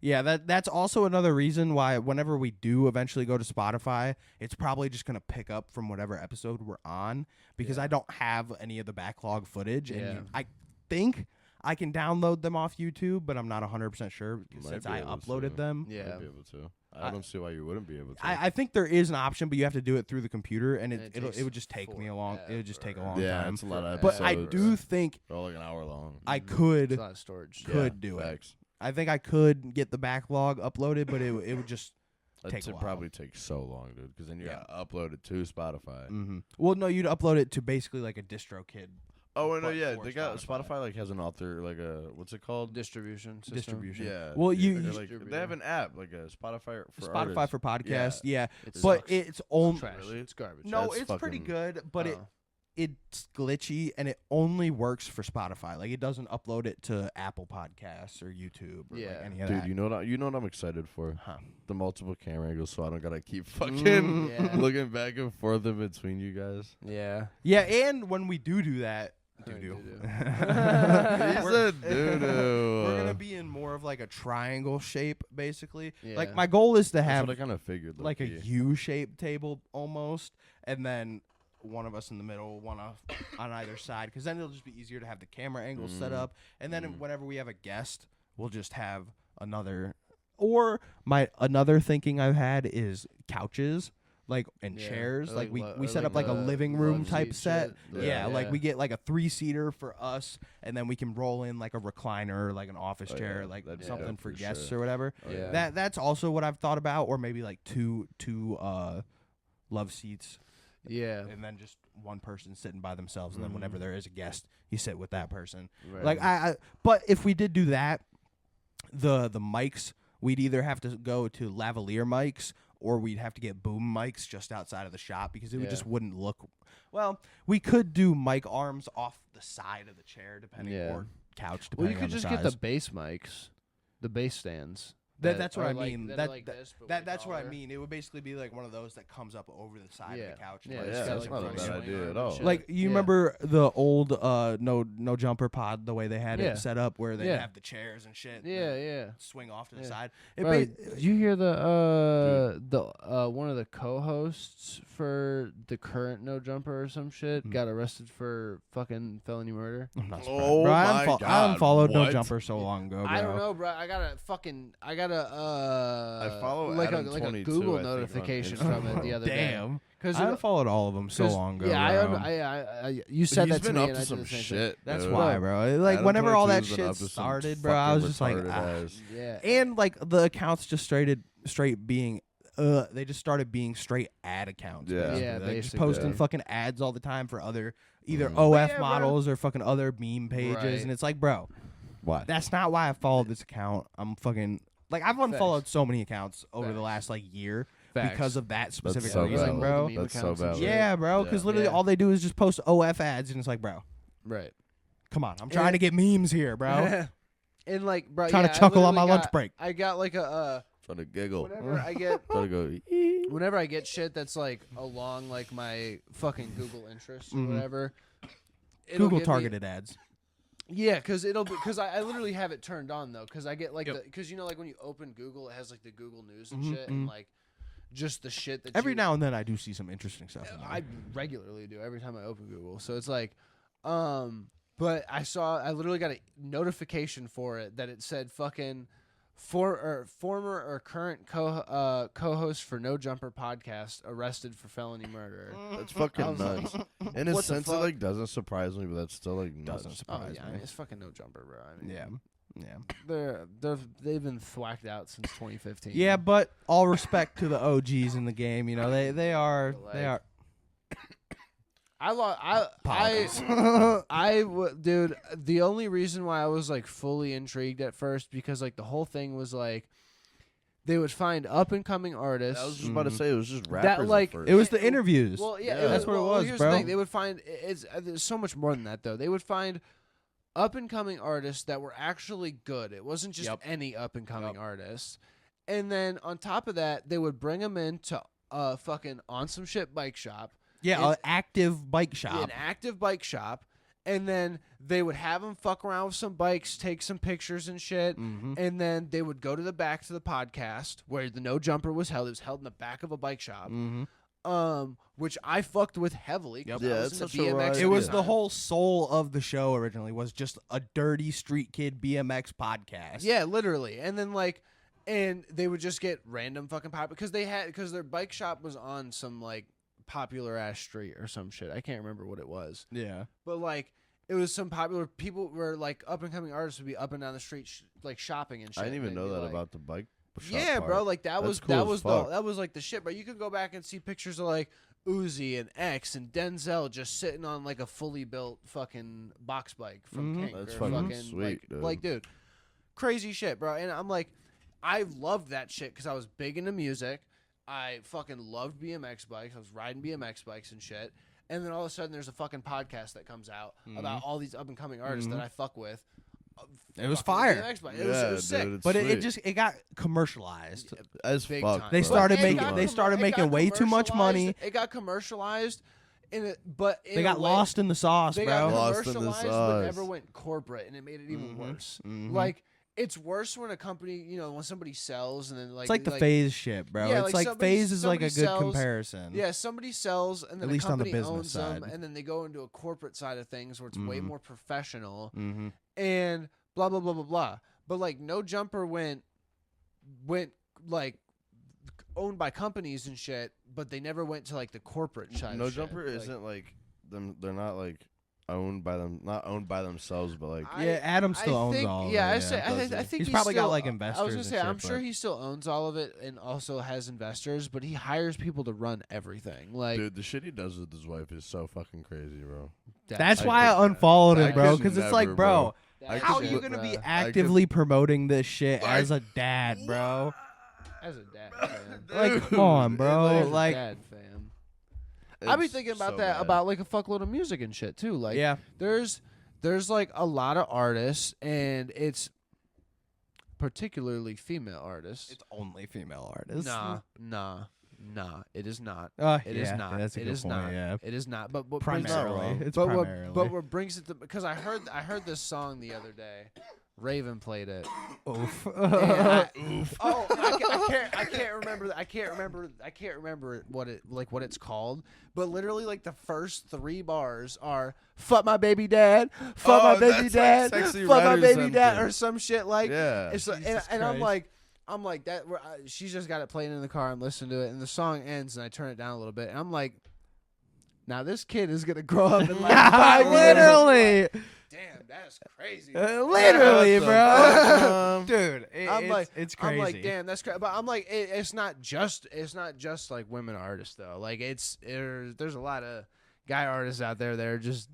Speaker 2: Yeah.
Speaker 1: Yeah, that's also another reason why whenever we do eventually go to Spotify, it's probably just going to pick up from whatever episode we're on because I don't have any of the backlog footage. And I think I can download them off YouTube, but I'm not 100% sure since I uploaded them.
Speaker 2: Yeah. Might be able to. I don't see why you wouldn't be able to.
Speaker 1: I think there is an option, but you have to do it through the computer, and it would just take me a long.
Speaker 3: forever.
Speaker 1: It would just take a long time.
Speaker 2: Yeah, it's a lot of
Speaker 1: But
Speaker 2: episodes.
Speaker 1: I do think
Speaker 2: They're all like an hour long.
Speaker 1: I
Speaker 3: It's
Speaker 1: could
Speaker 3: a lot of storage.
Speaker 1: do it.
Speaker 2: Facts.
Speaker 1: I think I could get the backlog uploaded, but it would just take a while.
Speaker 2: Probably take so long, dude, because then you gotta upload it to Spotify.
Speaker 1: Mm-hmm. Well, no, you'd upload it to basically like a DistroKid.
Speaker 2: Oh, I know,
Speaker 1: But
Speaker 2: yeah.
Speaker 1: for
Speaker 2: They got
Speaker 1: Spotify.
Speaker 2: Spotify like has an author, like a what's it called?
Speaker 3: Distribution system.
Speaker 1: Distribution.
Speaker 2: Yeah.
Speaker 1: Well,
Speaker 2: dude,
Speaker 1: you-
Speaker 2: they're
Speaker 1: you-
Speaker 2: like, they have an app like a Spotify for
Speaker 1: Spotify
Speaker 2: artists.
Speaker 1: for podcasts, yeah.
Speaker 3: It
Speaker 1: But
Speaker 3: sucks.
Speaker 1: it's only
Speaker 3: trash.
Speaker 2: Really?
Speaker 3: It's garbage.
Speaker 1: no,
Speaker 2: That's
Speaker 1: it's pretty
Speaker 2: fucking-
Speaker 1: good, but
Speaker 3: Oh.
Speaker 1: it's glitchy and it only works for Spotify. Like it doesn't upload it to Apple Podcasts or YouTube or like
Speaker 3: Yeah.
Speaker 1: any of
Speaker 2: Dude,
Speaker 1: that.
Speaker 2: you know what I'm excited for?
Speaker 1: Huh.
Speaker 2: The multiple camera angles, so I don't gotta keep fucking
Speaker 3: Yeah.
Speaker 2: looking back and forth in between you guys.
Speaker 3: Yeah.
Speaker 1: Yeah, and when we do that,
Speaker 3: Doo-doo.
Speaker 2: He's
Speaker 1: we're,
Speaker 2: a doo-doo.
Speaker 1: we're gonna be in more of like a triangle shape, basically. Like
Speaker 3: Yeah.
Speaker 1: my goal is to
Speaker 2: That's
Speaker 1: have
Speaker 2: what I kind of figured.
Speaker 1: like a
Speaker 2: low-key.
Speaker 1: U-shaped table almost, and then one of us in the middle, one on either side, because then it'll just be easier to have the camera angles set up. And then whenever we have a guest, we'll just have another. Or another thinking I've had is couches. Like and
Speaker 3: Yeah,
Speaker 1: chairs,
Speaker 3: or
Speaker 1: like we
Speaker 3: or
Speaker 1: set up like a
Speaker 3: the
Speaker 1: living room
Speaker 3: love
Speaker 1: type
Speaker 3: seat
Speaker 1: set.
Speaker 3: shit.
Speaker 1: Yeah, like we get like a 3-seater for us, and then we can roll in like a recliner, like an office
Speaker 2: Oh,
Speaker 1: chair,
Speaker 2: yeah,
Speaker 1: like
Speaker 2: that'd be
Speaker 1: something
Speaker 2: dope
Speaker 1: for
Speaker 2: for
Speaker 1: guests
Speaker 2: sure.
Speaker 1: or whatever.
Speaker 2: Oh,
Speaker 3: Yeah.
Speaker 1: That's also what I've thought about, or maybe like two love seats,
Speaker 3: Yeah.
Speaker 1: and then just one person sitting by themselves, and then whenever there is a guest, you sit with that person.
Speaker 3: Right.
Speaker 1: Like but if we did do that, the mics, we'd either have to go to lavalier mics or we'd have to get boom mics just outside of the shop because it
Speaker 3: Yeah.
Speaker 1: just wouldn't look. Well, we could do mic arms off the side of the chair, depending,
Speaker 3: Yeah.
Speaker 1: or couch,
Speaker 3: Well,
Speaker 1: depending
Speaker 3: you could
Speaker 1: on the
Speaker 3: just
Speaker 1: size.
Speaker 3: get the bass mics, the bass stands.
Speaker 1: That's what
Speaker 3: are
Speaker 1: I
Speaker 3: like-
Speaker 1: mean.
Speaker 3: that are
Speaker 1: That,
Speaker 3: like
Speaker 1: that-
Speaker 3: this, but
Speaker 1: that
Speaker 3: way
Speaker 1: that's what I
Speaker 3: taller.
Speaker 1: mean. It would basically be like one of those that comes up over the side
Speaker 3: Yeah.
Speaker 1: of the couch.
Speaker 3: Yeah,
Speaker 1: and
Speaker 3: it's
Speaker 2: yeah,
Speaker 3: got,
Speaker 2: that's
Speaker 3: like,
Speaker 2: not a
Speaker 3: front
Speaker 2: bad
Speaker 3: swing
Speaker 2: idea
Speaker 3: arm
Speaker 2: at
Speaker 3: and
Speaker 2: all.
Speaker 3: shit.
Speaker 1: Like you
Speaker 3: Yeah.
Speaker 1: remember the old no jumper pod, the way they had
Speaker 3: Yeah.
Speaker 1: it set up, where they
Speaker 3: Yeah.
Speaker 1: have the chairs and shit.
Speaker 3: Yeah,
Speaker 1: that
Speaker 3: yeah.
Speaker 1: swing off to the
Speaker 3: Yeah.
Speaker 1: side.
Speaker 3: Bro, did you hear the one of the co-hosts for the current No Jumper or some shit got arrested for fucking felony murder?
Speaker 1: I'm not surprised.
Speaker 2: Oh
Speaker 1: Bro, I
Speaker 2: my
Speaker 1: I
Speaker 2: God,
Speaker 1: unfollowed No
Speaker 2: what?
Speaker 1: Jumper so long ago, bro.
Speaker 3: I don't know, bro. I got a
Speaker 2: I follow
Speaker 3: like a
Speaker 2: Adam22,
Speaker 3: Google
Speaker 2: I think, on
Speaker 3: notification
Speaker 2: Instagram.
Speaker 3: from it the other day.
Speaker 1: Damn.
Speaker 3: Because
Speaker 1: I unfollowed all of them so long ago.
Speaker 3: Yeah,
Speaker 1: bro.
Speaker 3: I you said
Speaker 2: He's
Speaker 3: that to
Speaker 2: been
Speaker 3: me,
Speaker 2: up
Speaker 3: and
Speaker 2: to
Speaker 3: I did
Speaker 2: some
Speaker 3: the same
Speaker 2: shit.
Speaker 1: That's
Speaker 2: dude.
Speaker 1: why, bro. Like
Speaker 2: Adam
Speaker 1: whenever all
Speaker 2: 22
Speaker 1: that
Speaker 2: has been
Speaker 1: shit
Speaker 2: up to some
Speaker 1: started, bro, I
Speaker 2: fucking
Speaker 1: was just like,
Speaker 2: retarded ass.
Speaker 3: thing. Yeah,
Speaker 1: and like the accounts just straight being they just started being straight ad accounts.
Speaker 2: Yeah.
Speaker 1: basically.
Speaker 3: Yeah,
Speaker 1: Like, just
Speaker 3: basically.
Speaker 1: posting
Speaker 2: Yeah.
Speaker 1: fucking ads all the time for other either
Speaker 2: Mhm.
Speaker 1: OF
Speaker 3: Yeah, bro.
Speaker 1: models or fucking other meme pages,
Speaker 3: Right.
Speaker 1: and it's like, bro,
Speaker 2: Why?
Speaker 1: that's not why I followed this account. I'm fucking like I've unfollowed
Speaker 3: Facts.
Speaker 1: so many accounts over the
Speaker 3: Facts.
Speaker 1: last like year
Speaker 3: Facts.
Speaker 1: because of that specific
Speaker 2: so
Speaker 1: reason,
Speaker 2: valid.
Speaker 1: bro.
Speaker 3: Meme
Speaker 2: That's so
Speaker 3: accounts and
Speaker 2: valid.
Speaker 3: shit.
Speaker 1: Yeah, bro. Because
Speaker 2: Yeah.
Speaker 1: literally
Speaker 3: Yeah.
Speaker 1: all they do is just post OF ads, and it's like, bro,
Speaker 3: right.
Speaker 1: come on, I'm trying to get memes here, bro.
Speaker 3: And like, bro,
Speaker 1: Trying to
Speaker 3: yeah, I
Speaker 1: chuckle on my
Speaker 3: literally
Speaker 1: lunch break.
Speaker 3: I got like a
Speaker 2: Trying to giggle.
Speaker 3: whenever I get
Speaker 2: Trying to go.
Speaker 3: whenever I get shit that's like along like my fucking Google interests or
Speaker 1: Mhm.
Speaker 3: whatever. it'll
Speaker 1: Google
Speaker 3: give me-
Speaker 1: targeted ads.
Speaker 3: Yeah, because I literally have it turned on though, because I get like
Speaker 1: Yep.
Speaker 3: because you know like when you open Google, it has like the Google News and
Speaker 1: Mhm,
Speaker 3: shit, and like just the shit that
Speaker 1: Every
Speaker 3: you,
Speaker 1: now and then I do see some interesting stuff. in there.
Speaker 3: I regularly do every time I open Google. So it's like, but I literally got a notification for it that it said fucking former or current co-host for No Jumper podcast arrested for felony murder.
Speaker 2: That's
Speaker 3: I
Speaker 2: fucking
Speaker 3: was
Speaker 2: nuts.
Speaker 3: like,
Speaker 2: In a
Speaker 3: what the
Speaker 2: sense, it
Speaker 3: fuck?
Speaker 2: like doesn't surprise me, but that's still like nuts.
Speaker 1: Doesn't
Speaker 3: Oh
Speaker 1: surprise
Speaker 3: yeah, I
Speaker 1: me.
Speaker 3: mean, it's fucking No Jumper, bro. I mean,
Speaker 1: Yeah.
Speaker 3: they've been thwacked out since 2015.
Speaker 1: Yeah, but all respect to the OGs in the game. You know, they are.
Speaker 3: Dude, the only reason why I was like fully intrigued at first because like the whole thing was like they would find up and coming artists.
Speaker 2: I was just about to say it was just rappers.
Speaker 3: like-
Speaker 2: at first.
Speaker 1: It was the interviews.
Speaker 3: Well, yeah,
Speaker 2: Yeah.
Speaker 1: That's what it was,
Speaker 3: here's
Speaker 1: bro.
Speaker 3: The thing. They would find there's so much more than that though. They would find up and coming artists that were actually good. It wasn't just
Speaker 1: Yep.
Speaker 3: any up and coming artists. And then on top of that, they would bring them into a fucking on some shit bike shop.
Speaker 1: Yeah, an active bike
Speaker 3: An
Speaker 1: shop.
Speaker 3: active bike shop. And then they would have them fuck around with some bikes, take some pictures and shit.
Speaker 1: Mhm.
Speaker 3: And then they would go to the back to the podcast where the No Jumper was held. It was held in the back of a bike shop. Which I fucked with heavily. 'Cause
Speaker 1: Yep.
Speaker 3: I
Speaker 2: Yeah,
Speaker 3: was
Speaker 2: it's
Speaker 3: into
Speaker 2: such a
Speaker 3: BMX
Speaker 2: ride.
Speaker 3: at
Speaker 1: It was
Speaker 3: the
Speaker 1: the
Speaker 3: time.
Speaker 1: whole soul of the show originally was just a dirty street kid BMX podcast.
Speaker 3: Yeah, literally. And then and they would just get random fucking pop because their bike shop was on some like popular ass street or some shit. I can't remember what it was,
Speaker 1: Yeah.
Speaker 3: but it was some popular people were like up and coming artists would be up and down the street shopping and shit.
Speaker 2: I didn't even
Speaker 3: and
Speaker 2: know
Speaker 3: they'd be
Speaker 2: that
Speaker 3: like-
Speaker 2: about the bike shop
Speaker 3: Yeah,
Speaker 2: part.
Speaker 3: bro. Like that
Speaker 2: That's
Speaker 3: was
Speaker 2: cool as fuck.
Speaker 3: that was like the shit, bro. You could go back and see pictures of like Uzi and X and Denzel just sitting on like a fully built fucking box bike from
Speaker 1: Mhm.
Speaker 3: King.
Speaker 2: That's
Speaker 3: or
Speaker 2: fucking sweet, dude.
Speaker 3: dude, crazy shit, bro. And I'm like, I loved that shit because I was big into music. I fucking loved BMX bikes. I was riding BMX bikes and shit. And then all of a sudden, there's a fucking podcast that comes out about all these up and coming artists that I fuck with.
Speaker 1: It was
Speaker 3: Fucking
Speaker 1: fire.
Speaker 3: BMX bike.
Speaker 2: Yeah,
Speaker 3: It was sick.
Speaker 2: dude, it's
Speaker 1: But
Speaker 2: sweet.
Speaker 1: it got commercialized.
Speaker 2: As
Speaker 3: Big
Speaker 2: fuck.
Speaker 3: time.
Speaker 1: They
Speaker 2: bro.
Speaker 1: started
Speaker 3: But
Speaker 1: making- they started making way too much money.
Speaker 3: It got commercialized, but
Speaker 1: They got lost in the sauce,
Speaker 3: They
Speaker 1: bro.
Speaker 3: got
Speaker 2: Lost in the
Speaker 3: commercialized, but
Speaker 2: sauce.
Speaker 3: never went corporate, and it made it even worse.
Speaker 1: Mhm.
Speaker 3: Like it's worse when a company, when somebody sells and then
Speaker 1: It's like the phase shit, bro.
Speaker 3: Yeah,
Speaker 1: it's
Speaker 3: like
Speaker 1: like phase is like a
Speaker 3: somebody
Speaker 1: good
Speaker 3: sells-
Speaker 1: comparison.
Speaker 3: Yeah, somebody sells and then
Speaker 1: At least
Speaker 3: a
Speaker 1: on the
Speaker 3: company
Speaker 1: business
Speaker 3: owns them,
Speaker 1: side.
Speaker 3: and then they go into a corporate side of things where it's way more professional
Speaker 1: Mm-hmm.
Speaker 3: and blah blah blah blah blah. But like No Jumper went like owned by companies and shit, but they never went to like the corporate side.
Speaker 2: No
Speaker 3: of shit.
Speaker 2: Jumper
Speaker 3: Like,
Speaker 2: isn't like them. They're not like owned by them. Not owned by themselves, but like
Speaker 3: I-
Speaker 1: Yeah, Adam
Speaker 3: I
Speaker 1: still owns
Speaker 3: think-
Speaker 1: all of
Speaker 3: yeah,
Speaker 1: it.
Speaker 3: I say,
Speaker 2: does
Speaker 3: I
Speaker 2: he?
Speaker 3: think
Speaker 1: He's
Speaker 3: he
Speaker 1: probably got,
Speaker 3: still-
Speaker 1: like,
Speaker 3: I was
Speaker 1: investors
Speaker 3: gonna
Speaker 1: and
Speaker 3: say,
Speaker 1: shit,
Speaker 3: I'm sure
Speaker 1: but-
Speaker 3: he still owns all of it and also has investors, but he hires people to run everything. Like
Speaker 2: dude, the shit he does with his wife is so fucking crazy, bro.
Speaker 1: That's
Speaker 2: I
Speaker 1: why I
Speaker 2: could-
Speaker 1: unfolled
Speaker 2: I
Speaker 1: him, bro.
Speaker 2: could
Speaker 1: Because it's
Speaker 2: never,
Speaker 1: like, bro,
Speaker 2: I
Speaker 1: how are
Speaker 2: could-
Speaker 1: you gonna be
Speaker 3: bro.
Speaker 1: actively promoting this shit
Speaker 2: Like-
Speaker 1: as a dad, bro?
Speaker 3: as a dad fan?
Speaker 1: Like, come on, bro.
Speaker 3: As a
Speaker 1: Like,
Speaker 3: dad fan. I be
Speaker 2: It's
Speaker 3: thinking about
Speaker 2: so
Speaker 3: that
Speaker 2: bad.
Speaker 3: about like a fuckload of music and shit too. Like
Speaker 1: yeah,
Speaker 3: there's like a lot of artists and it's particularly female artists.
Speaker 1: it's only female artists.
Speaker 3: Nah. It is not.
Speaker 1: Uh,
Speaker 3: It is
Speaker 1: yeah,
Speaker 3: not.
Speaker 1: That's a
Speaker 3: It
Speaker 1: good
Speaker 3: is
Speaker 1: point.
Speaker 3: not.
Speaker 1: Yeah,
Speaker 3: It is not. But what brings it,
Speaker 1: primarily, it's
Speaker 3: but
Speaker 1: primarily.
Speaker 3: what brings it to, because I heard this song the other day. Raven played it.
Speaker 1: Oof.
Speaker 3: And I can't remember what it's called. But literally, like the first 3 bars are "fuck my baby dad," "fuck my
Speaker 2: Oh,
Speaker 3: baby
Speaker 2: that's
Speaker 3: dad,"
Speaker 2: like Sexy
Speaker 3: "fuck my
Speaker 2: Red or
Speaker 3: baby dad,"
Speaker 2: something.
Speaker 3: or some shit like.
Speaker 2: Yeah.
Speaker 3: It's and
Speaker 1: Jesus
Speaker 3: I'm
Speaker 1: Christ.
Speaker 3: like that. She's just got it playing in the car. I'm listening to it, and the song ends, and I turn it down a little bit, and I'm like, now this kid is gonna grow up and like 5 years.
Speaker 1: Literally,
Speaker 3: Damn, that's crazy.
Speaker 1: literally,
Speaker 2: What the
Speaker 1: fuck,
Speaker 2: fuck?
Speaker 1: dude.
Speaker 3: I'm like,
Speaker 1: it's crazy.
Speaker 3: I'm like, damn, that's crazy. But I'm like, it's not just like women artists though. Like there's a lot of guy artists out there that are just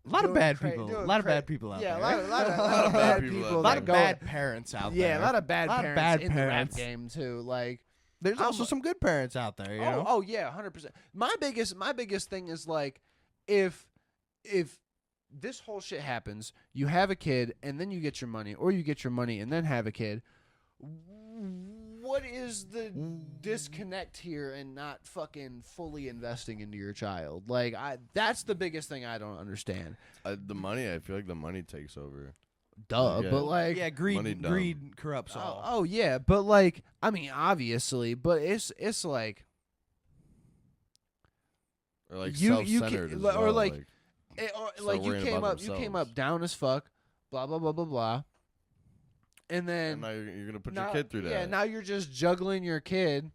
Speaker 1: A lot of
Speaker 3: doing
Speaker 1: bad
Speaker 3: cra-
Speaker 1: people.
Speaker 3: doing
Speaker 1: A lot of
Speaker 3: cra-
Speaker 1: bad people out
Speaker 3: yeah,
Speaker 1: there.
Speaker 3: a lot of bad people.
Speaker 1: A lot
Speaker 3: that
Speaker 1: of
Speaker 3: go-
Speaker 1: bad parents out there.
Speaker 3: Yeah, a lot of bad
Speaker 1: A lot of
Speaker 3: parents
Speaker 1: bad
Speaker 3: in
Speaker 1: parents.
Speaker 3: the rap game too. Like,
Speaker 1: There's
Speaker 3: I'm
Speaker 1: also
Speaker 3: like-
Speaker 1: some good parents out there. You know?
Speaker 3: oh yeah, 100%. My biggest thing is like, if this whole shit happens, you have a kid and then you get your money, or you get your money and then have a kid. What is the disconnect here and not fucking fully investing into your child? Like, that's the biggest thing I don't understand.
Speaker 2: The money, I feel like the money takes over.
Speaker 3: Duh,
Speaker 2: Yeah.
Speaker 3: but like,
Speaker 1: yeah,
Speaker 2: Money dumb.
Speaker 1: greed corrupts all.
Speaker 3: oh yeah, but like, I mean, obviously, but it's like,
Speaker 2: Or like
Speaker 3: You
Speaker 2: self-centered
Speaker 3: can-
Speaker 2: as
Speaker 3: or
Speaker 2: well,
Speaker 3: like- or
Speaker 2: Start
Speaker 3: like you
Speaker 2: worrying
Speaker 3: came
Speaker 2: about
Speaker 3: up
Speaker 2: themselves.
Speaker 3: down as fuck, blah blah blah blah blah, and then
Speaker 2: and now you're gonna put
Speaker 3: now-
Speaker 2: your kid through that.
Speaker 3: Yeah, now you're just juggling your kid,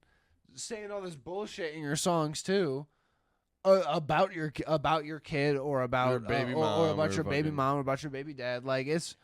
Speaker 3: saying all this bullshit in your songs too, about your kid or about
Speaker 2: Your baby
Speaker 3: or
Speaker 2: mom
Speaker 3: about
Speaker 2: or
Speaker 3: your baby
Speaker 2: fucking-
Speaker 3: mom or about your baby dad. Like it's,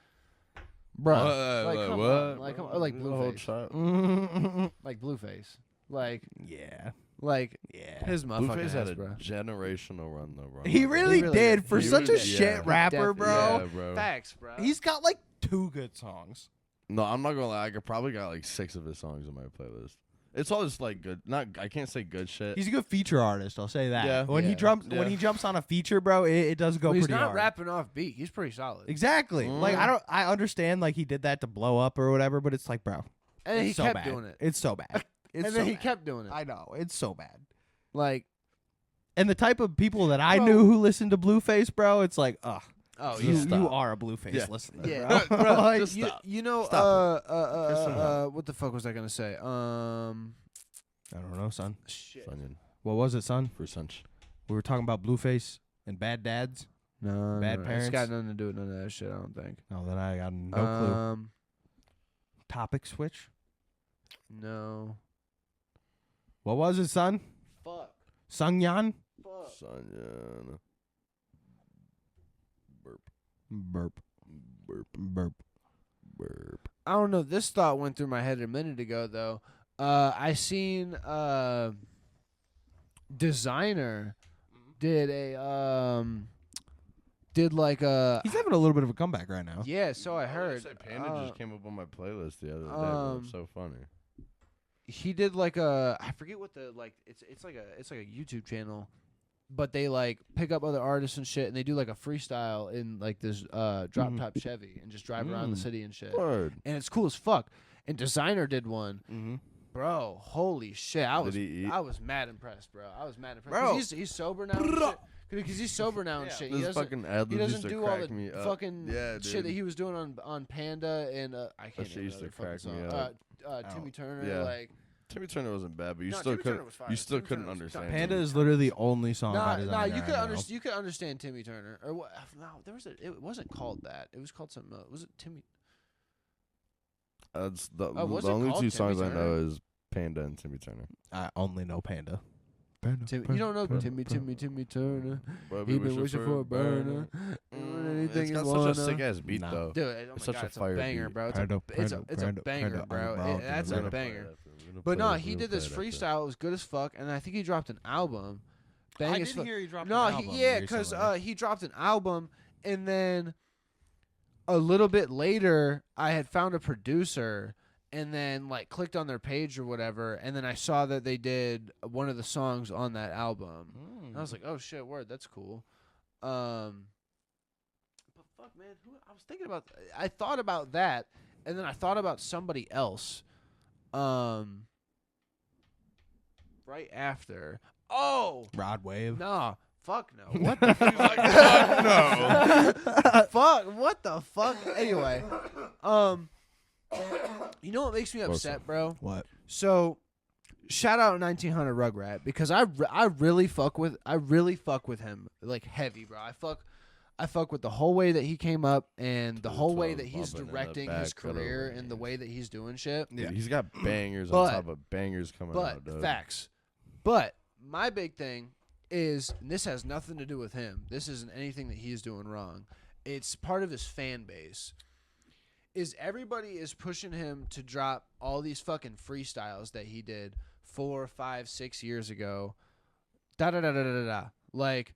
Speaker 3: bruh, like, come
Speaker 2: what?
Speaker 3: on, like,
Speaker 2: Bro,
Speaker 3: or like
Speaker 2: the whole
Speaker 3: Blueface,
Speaker 2: child.
Speaker 3: like Blueface, like
Speaker 1: yeah,
Speaker 3: his motherfucking
Speaker 2: Blueface had
Speaker 3: ass,
Speaker 2: a
Speaker 3: bro.
Speaker 2: generational run though, bro.
Speaker 1: he really
Speaker 3: really
Speaker 1: did
Speaker 3: did.
Speaker 1: for
Speaker 3: He
Speaker 1: such
Speaker 3: really
Speaker 1: a
Speaker 3: did.
Speaker 1: shit
Speaker 2: Yeah.
Speaker 1: rapper,
Speaker 3: Definitely.
Speaker 1: bro.
Speaker 2: Yeah, bro.
Speaker 3: Facts, bro.
Speaker 1: He's got like 2 good songs.
Speaker 2: No, I'm not gonna lie. I probably got like 6 of his songs on my playlist. It's all just like good. I can't say good shit.
Speaker 1: He's a good feature artist. I'll say that.
Speaker 2: Yeah.
Speaker 1: When he jumps on a feature, bro, it does go
Speaker 3: Well, he's
Speaker 1: pretty
Speaker 3: not
Speaker 1: hard.
Speaker 3: rapping off beat. He's pretty solid.
Speaker 1: Exactly. Like I understand like he did that to blow up or whatever, but it's like, bro,
Speaker 3: And he
Speaker 1: it's so
Speaker 3: kept
Speaker 1: bad.
Speaker 3: doing it.
Speaker 1: It's so bad. It's
Speaker 3: And
Speaker 1: so
Speaker 3: then he
Speaker 1: bad.
Speaker 3: kept doing it.
Speaker 1: I know. It's so bad.
Speaker 3: Like,
Speaker 1: And the type of people that I
Speaker 3: Bro.
Speaker 1: knew who listened to Blueface, bro, it's like, ugh.
Speaker 3: oh,
Speaker 1: You,
Speaker 3: yeah.
Speaker 2: Stop.
Speaker 1: you are a Blueface
Speaker 2: Yeah.
Speaker 1: listener,
Speaker 3: Yeah,
Speaker 1: bro.
Speaker 3: bro,
Speaker 1: Like,
Speaker 2: just stop.
Speaker 3: You know,
Speaker 2: Stop
Speaker 3: what the fuck was I gonna say?
Speaker 1: I don't know, son.
Speaker 3: Shit.
Speaker 2: Funyun.
Speaker 1: What was it, son?
Speaker 2: For Sunch.
Speaker 1: We were talking about Blueface and bad dads.
Speaker 3: No,
Speaker 1: Bad
Speaker 3: It's
Speaker 1: parents?
Speaker 3: got nothing to do with none of that shit. I don't think.
Speaker 1: No, then I got no clue. Topic switch.
Speaker 3: No.
Speaker 1: What was it, son?
Speaker 3: Fuck.
Speaker 1: Sungyan?
Speaker 3: Fuck.
Speaker 2: Sunyan. Burp.
Speaker 1: Burp.
Speaker 2: Burp.
Speaker 1: Burp.
Speaker 2: Burp.
Speaker 3: I don't know. This thought went through my head a minute ago, though. I seen Designer did like a
Speaker 1: He's having a little bit of a comeback right now.
Speaker 3: yeah. So I heard
Speaker 2: Panda just came up on my playlist the other day. Bro. It's so funny.
Speaker 3: he did like a I forget what the like it's like a YouTube channel, but they like pick up other artists and shit, and they do like a freestyle in like this drop top Chevy and just drive around the city and shit,
Speaker 2: Word.
Speaker 3: and it's cool as fuck. And Designer did one.
Speaker 1: Mm-hmm.
Speaker 3: Bro, holy shit! I
Speaker 2: Did he eat?
Speaker 3: was mad impressed, bro. I was mad impressed.
Speaker 1: Bro.
Speaker 3: 'Cause he's sober now. And shit. Because he's sober now and shit. He
Speaker 2: This
Speaker 3: doesn't,
Speaker 2: fucking ad
Speaker 3: he
Speaker 2: libs
Speaker 3: doesn't
Speaker 2: used to
Speaker 3: do all
Speaker 2: crack
Speaker 3: the
Speaker 2: me up.
Speaker 3: fucking
Speaker 2: Yeah,
Speaker 3: shit
Speaker 2: dude.
Speaker 3: that he was doing on Panda and I can't.
Speaker 2: shit
Speaker 3: name
Speaker 2: used to
Speaker 3: another fucking
Speaker 2: crack me
Speaker 3: song.
Speaker 2: up.
Speaker 3: Timmy Turner,
Speaker 2: Yeah.
Speaker 3: like
Speaker 2: Timmy Turner wasn't bad, but you
Speaker 3: No,
Speaker 2: still
Speaker 3: Timmy Turner
Speaker 2: couldn't.
Speaker 3: was fire.
Speaker 2: You still
Speaker 3: Timmy
Speaker 2: couldn't
Speaker 3: Turner was
Speaker 2: understand.
Speaker 1: Panda
Speaker 2: Timmy
Speaker 1: is literally the only song by
Speaker 3: nah,
Speaker 1: Designer
Speaker 3: you could
Speaker 1: I know.
Speaker 3: you could understand Timmy Turner or what? No, there was it wasn't called that. It was called something else. Was it Timmy?
Speaker 2: That's the
Speaker 3: was it
Speaker 2: only
Speaker 3: called
Speaker 2: two
Speaker 3: Timmy
Speaker 2: songs I
Speaker 3: Turner?
Speaker 2: know is Panda and Timmy Turner.
Speaker 1: I only know Panda.
Speaker 3: You don't know Timmy Turner.
Speaker 2: But
Speaker 3: He been wishing for a burner. Anything
Speaker 2: It's
Speaker 3: you
Speaker 2: got such
Speaker 3: wanna.
Speaker 2: a sick ass beat
Speaker 1: Nah.
Speaker 2: though.
Speaker 3: Dude, oh my
Speaker 2: It's such
Speaker 3: God,
Speaker 2: a
Speaker 3: it's
Speaker 2: fire
Speaker 3: a banger,
Speaker 2: beat.
Speaker 3: bro. It's
Speaker 1: Panda,
Speaker 3: a banger, bro. That's a banger. But no, he did this freestyle. It was good as fuck, and I think he dropped an album. Bang
Speaker 1: I
Speaker 3: as
Speaker 1: did
Speaker 3: fuck.
Speaker 1: hear he dropped
Speaker 3: No,
Speaker 1: an album
Speaker 3: because
Speaker 1: recently.
Speaker 3: he dropped an album, and then a little bit later, I had found a producer, and then like clicked on their page or whatever, and then I saw that they did one of the songs on that album. And I was like, oh shit, word, that's cool. But fuck, man, I was thinking about. I thought about that, and then I thought about somebody else. Right after. Oh
Speaker 1: Rod Wave.
Speaker 3: no. Fuck no. What the fuck?
Speaker 2: no.
Speaker 3: Fuck. What the fuck? Anyway, you know what makes me
Speaker 2: What's
Speaker 3: upset, bro?
Speaker 1: What?
Speaker 3: So, shout out 1900 Rugrat because I really fuck with him like heavy, bro. I fuck with the whole way that he came up and the whole way that he's
Speaker 2: bumping in the
Speaker 3: directing his
Speaker 2: back of the
Speaker 3: career and the
Speaker 2: range.
Speaker 3: way that he's doing shit.
Speaker 2: Dude, he's got bangers
Speaker 3: But-
Speaker 2: on top of bangers coming
Speaker 3: But
Speaker 2: out. Dude.
Speaker 3: facts. But my big thing is, and this has nothing to do with him. This isn't anything that he's doing wrong. It's part of his fan base. Is everybody is pushing him to drop all these fucking freestyles that he did 4, 5, 6 years ago. Like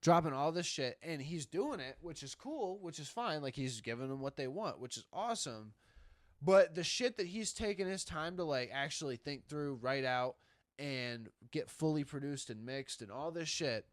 Speaker 3: dropping all this shit, and he's doing it, which is cool, which is fine. Like he's giving them what they want, which is awesome. But the shit that he's taking his time to like actually think through, write out, and get fully produced and mixed and all this shit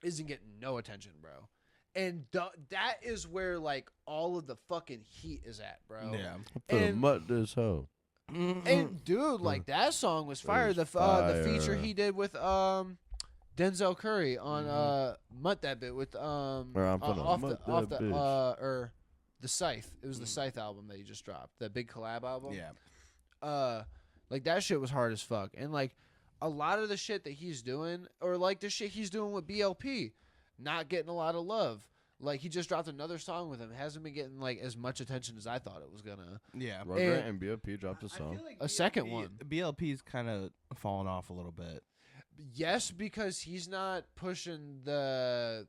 Speaker 3: isn't getting no attention, bro. And that is where like all of the fucking heat is at, bro.
Speaker 1: Yeah.
Speaker 2: For the
Speaker 3: and-
Speaker 2: mutt this hoe.
Speaker 3: And dude, like that song was fire.
Speaker 2: was
Speaker 3: The feature
Speaker 2: fire.
Speaker 3: he did with Denzel Curry on Mutt That Bit with
Speaker 2: I'm finna
Speaker 3: off
Speaker 2: mutt
Speaker 3: the
Speaker 2: that bitch.
Speaker 3: or the Scythe. It was the Scythe album that he just dropped. That big collab album.
Speaker 1: Yeah.
Speaker 3: Like that shit was hard as fuck. And like a lot of the shit that he's doing, or like the shit he's doing with BLP, not getting a lot of love. Like he just dropped another song with him. Hasn't been getting like as much attention as I thought it was gonna.
Speaker 1: Yeah.
Speaker 2: Rugrat and B.O.P. dropped a song.
Speaker 3: A second one.
Speaker 1: BLP's kind of fallen off a little bit.
Speaker 3: Yes, because he's not pushing the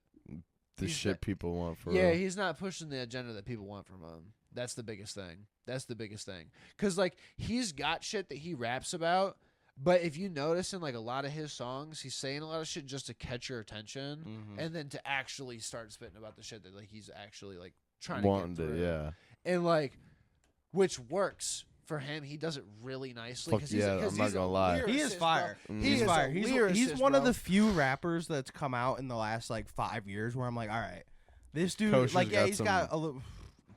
Speaker 3: he's
Speaker 2: shit
Speaker 3: not-
Speaker 2: people want for
Speaker 3: yeah,
Speaker 2: real.
Speaker 3: he's not pushing the agenda that people want from him. That's the biggest thing. That's the biggest thing. Cause like he's got shit that he raps about, but if you notice in like a lot of his songs, he's saying a lot of shit just to catch your attention, and then to actually start spitting about the shit that like he's actually like trying
Speaker 2: wanting
Speaker 3: to get
Speaker 2: to,
Speaker 3: through.
Speaker 2: yeah.
Speaker 3: And like which works for him. He does it really nicely.
Speaker 2: Fuck yeah, I'm not gonna lie.
Speaker 1: He is fire.
Speaker 3: He's
Speaker 1: fire.
Speaker 3: a
Speaker 1: He's
Speaker 3: lyricist,
Speaker 1: one of
Speaker 3: bro.
Speaker 1: the few rappers that's come out in the last like 5 years where I'm like, all right, this dude,
Speaker 2: Kosher's
Speaker 1: like, yeah,
Speaker 2: got
Speaker 1: he's
Speaker 2: some-
Speaker 1: got a little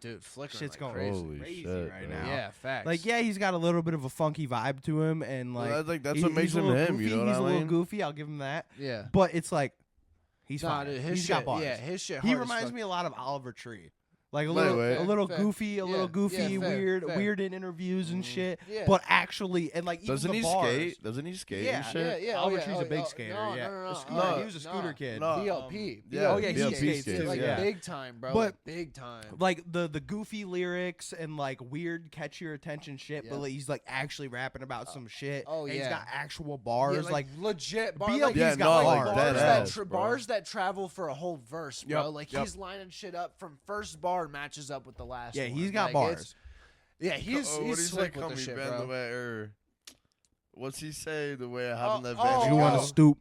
Speaker 3: Dude, flickering
Speaker 1: shit's
Speaker 3: like
Speaker 1: going
Speaker 3: crazy.
Speaker 2: Holy
Speaker 1: crazy
Speaker 2: shit,
Speaker 1: right
Speaker 2: bro.
Speaker 1: now.
Speaker 3: Yeah, facts.
Speaker 1: Like, yeah, he's got a little bit of a funky vibe to him, and like,
Speaker 2: Well, that's
Speaker 1: he-
Speaker 2: what makes
Speaker 1: he's a
Speaker 2: him
Speaker 1: little
Speaker 2: him.
Speaker 1: Goofy.
Speaker 2: You know
Speaker 1: he's
Speaker 2: what
Speaker 1: a
Speaker 2: I
Speaker 1: little
Speaker 2: mean?
Speaker 1: goofy. I'll give him that.
Speaker 3: Yeah.
Speaker 1: But it's like, he's
Speaker 3: Nah,
Speaker 1: fine.
Speaker 3: dude, his
Speaker 1: He's
Speaker 3: shit,
Speaker 1: got bars.
Speaker 3: yeah, his shit.
Speaker 1: He
Speaker 3: hard as
Speaker 1: reminds
Speaker 3: fuck.
Speaker 1: me a lot of Oliver Tree. Like a
Speaker 2: Wait,
Speaker 1: little,
Speaker 2: wait.
Speaker 1: a little
Speaker 3: Fair.
Speaker 1: goofy, a little
Speaker 3: Yeah,
Speaker 1: goofy,
Speaker 3: yeah, fair,
Speaker 1: weird,
Speaker 3: fair.
Speaker 1: weird in interviews and shit.
Speaker 3: Yeah.
Speaker 1: But actually, and like even
Speaker 2: Doesn't
Speaker 1: the
Speaker 2: he
Speaker 1: bars,
Speaker 2: skate? Doesn't he skate
Speaker 1: Yeah,
Speaker 2: and shit?
Speaker 3: Yeah,
Speaker 1: Oliver
Speaker 3: oh, yeah,
Speaker 1: Tree's a
Speaker 3: oh,
Speaker 1: big
Speaker 3: oh,
Speaker 1: skater.
Speaker 3: no,
Speaker 1: Yeah,
Speaker 3: no, no,
Speaker 1: a
Speaker 3: no,
Speaker 1: scooter.
Speaker 2: no,
Speaker 1: He was a scooter kid.
Speaker 2: no.
Speaker 3: VLP.
Speaker 2: Yeah,
Speaker 1: Oh, yeah, he
Speaker 2: VLP
Speaker 1: skates
Speaker 2: skates,
Speaker 1: too,
Speaker 3: like
Speaker 1: yeah.
Speaker 3: big time, bro.
Speaker 1: But-
Speaker 3: like, big time.
Speaker 1: Like the goofy lyrics and like weird catch your attention shit,
Speaker 3: Yeah.
Speaker 1: but like, he's like actually rapping about some shit.
Speaker 3: oh,
Speaker 1: and
Speaker 3: yeah.
Speaker 1: he's got actual bars.
Speaker 3: Yeah,
Speaker 1: like
Speaker 3: legit
Speaker 1: BLP's
Speaker 3: like,
Speaker 1: got
Speaker 2: no, like
Speaker 1: bars.
Speaker 2: dead
Speaker 3: that
Speaker 2: ass, bro.
Speaker 3: bars that travel for a whole verse, bro.
Speaker 1: Yep,
Speaker 3: Like
Speaker 1: yep.
Speaker 3: he's lining shit up from first bar matches up with the last.
Speaker 1: Yeah,
Speaker 3: one.
Speaker 1: he's got
Speaker 3: Like,
Speaker 1: bars.
Speaker 3: it's- Yeah, he's
Speaker 2: what do you
Speaker 3: he's
Speaker 2: say?
Speaker 3: slick
Speaker 2: Call
Speaker 3: with the
Speaker 2: me
Speaker 3: shit,
Speaker 2: Ben
Speaker 3: bro.
Speaker 2: the way, or what's he say? The way I
Speaker 3: Oh,
Speaker 2: have in that
Speaker 3: oh,
Speaker 2: van.
Speaker 1: You want
Speaker 3: oh.
Speaker 1: to stoop?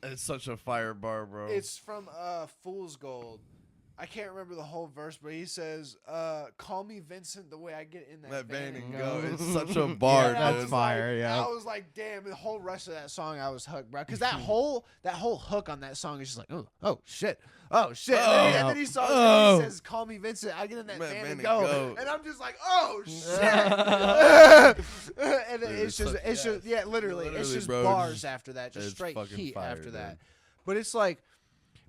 Speaker 2: It's such a fire bar, bro.
Speaker 3: It's from Fool's Gold. I can't remember the whole verse, but he says, "Call me Vincent the way I get in
Speaker 2: that
Speaker 3: van
Speaker 2: van and
Speaker 3: and
Speaker 2: go.
Speaker 3: go."
Speaker 2: It's such a bar,
Speaker 3: And I
Speaker 2: dude.
Speaker 3: was
Speaker 1: fire,
Speaker 3: like,
Speaker 1: yeah.
Speaker 3: I was like, damn, the whole rest of that song, I was hooked, bro. Because that whole hook on that song is just like, oh shit. And then he says, he says, "Call me Vincent." I get in that van and go, and I'm just like, oh shit. And then
Speaker 2: Dude,
Speaker 3: it's just, yeah, literally, it's
Speaker 2: Literally,
Speaker 3: just
Speaker 2: bro,
Speaker 3: bars
Speaker 2: just-
Speaker 3: after that, just
Speaker 2: it's
Speaker 3: straight
Speaker 2: fucking
Speaker 3: heat
Speaker 2: fire,
Speaker 3: after
Speaker 2: dude.
Speaker 3: that. But it's like,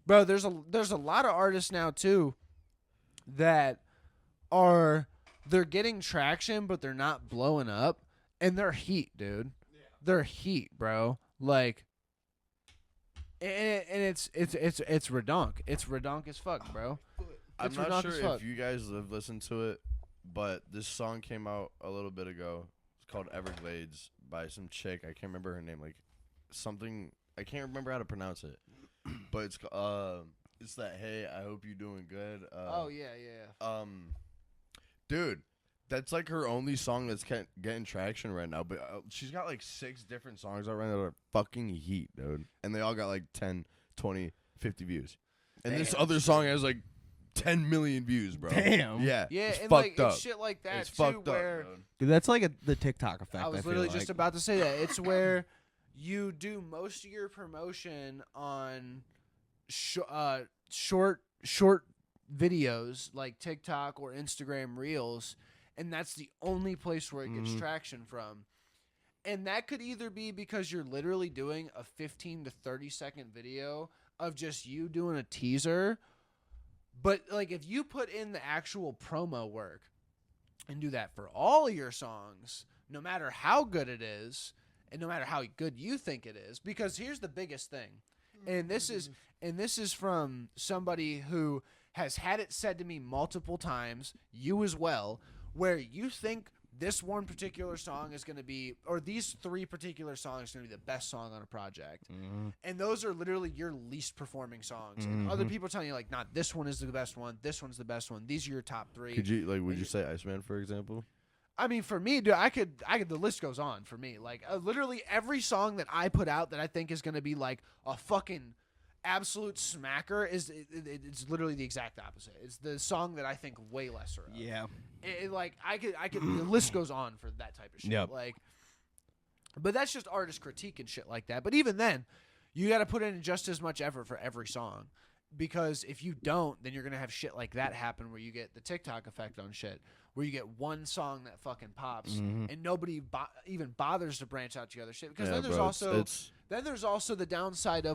Speaker 3: bro, there's a lot of artists now too that they're getting traction, but they're not blowing up, and they're heat, dude. Yeah. They're heat, bro. Like, and it's redonk. It's redonk as fuck, bro.
Speaker 2: I'm
Speaker 3: It's
Speaker 2: not
Speaker 3: redonk
Speaker 2: sure
Speaker 3: as fuck.
Speaker 2: if you guys have listened to it, but this song came out a little bit ago. It's called Everglades by some chick. I can't remember her name. Like something. I can't remember how to pronounce it. But it's that "Hey, I hope you're doing good."
Speaker 3: Oh yeah.
Speaker 2: Dude, that's like her only song that's getting traction right now. But she's got like 6 different songs out right now that are fucking heat, dude. And they all got like 10, 20, 50 views. And this other song has like 10 million views, bro.
Speaker 1: Damn.
Speaker 2: Yeah.
Speaker 3: Yeah,
Speaker 2: it's
Speaker 3: and
Speaker 2: fucked
Speaker 3: like
Speaker 2: up.
Speaker 3: it's shit like that
Speaker 2: It's
Speaker 3: too,
Speaker 2: fucked
Speaker 3: where
Speaker 2: up, dude.
Speaker 1: Dude, that's like the TikTok effect.
Speaker 3: I was
Speaker 1: feel
Speaker 3: literally
Speaker 1: like.
Speaker 3: just about to say that. It's where you do most of your promotion on short videos like TikTok or Instagram Reels, and that's the only place where it gets traction from. And that could either be because you're literally doing a 15 to 30 second video of just you doing a teaser, but like if you put in the actual promo work and do that for all of your songs, no matter how good it is and no matter how good you think it is, because here's the biggest thing, and this is from somebody who has had it said to me multiple times, you as well, where you think this one particular song is going to be, or these 3 particular songs are going to be the best song on a project. And those are literally your least performing songs. And other people are telling you, like, nah, this one is the best one. This one's the best one. These are your top 3.
Speaker 2: Could you would you say Iceman, for example?
Speaker 3: I mean, for me, dude, I could, the list goes on for me. Like, literally every song that I put out that I think is going to be like a fucking absolute smacker it's literally the exact opposite. It's the song that I think way lesser of.
Speaker 1: Yeah.
Speaker 3: Like I could the list goes on for that type of shit.
Speaker 1: Yep.
Speaker 3: Like, but that's just artist critique and shit like that. But even then, you got to put in just as much effort for every song, because if you don't, then you're gonna have shit like that happen where you get the TikTok effect on shit, where you get one song that fucking pops and nobody even bothers to branch out to other shit. Because then there's also the downside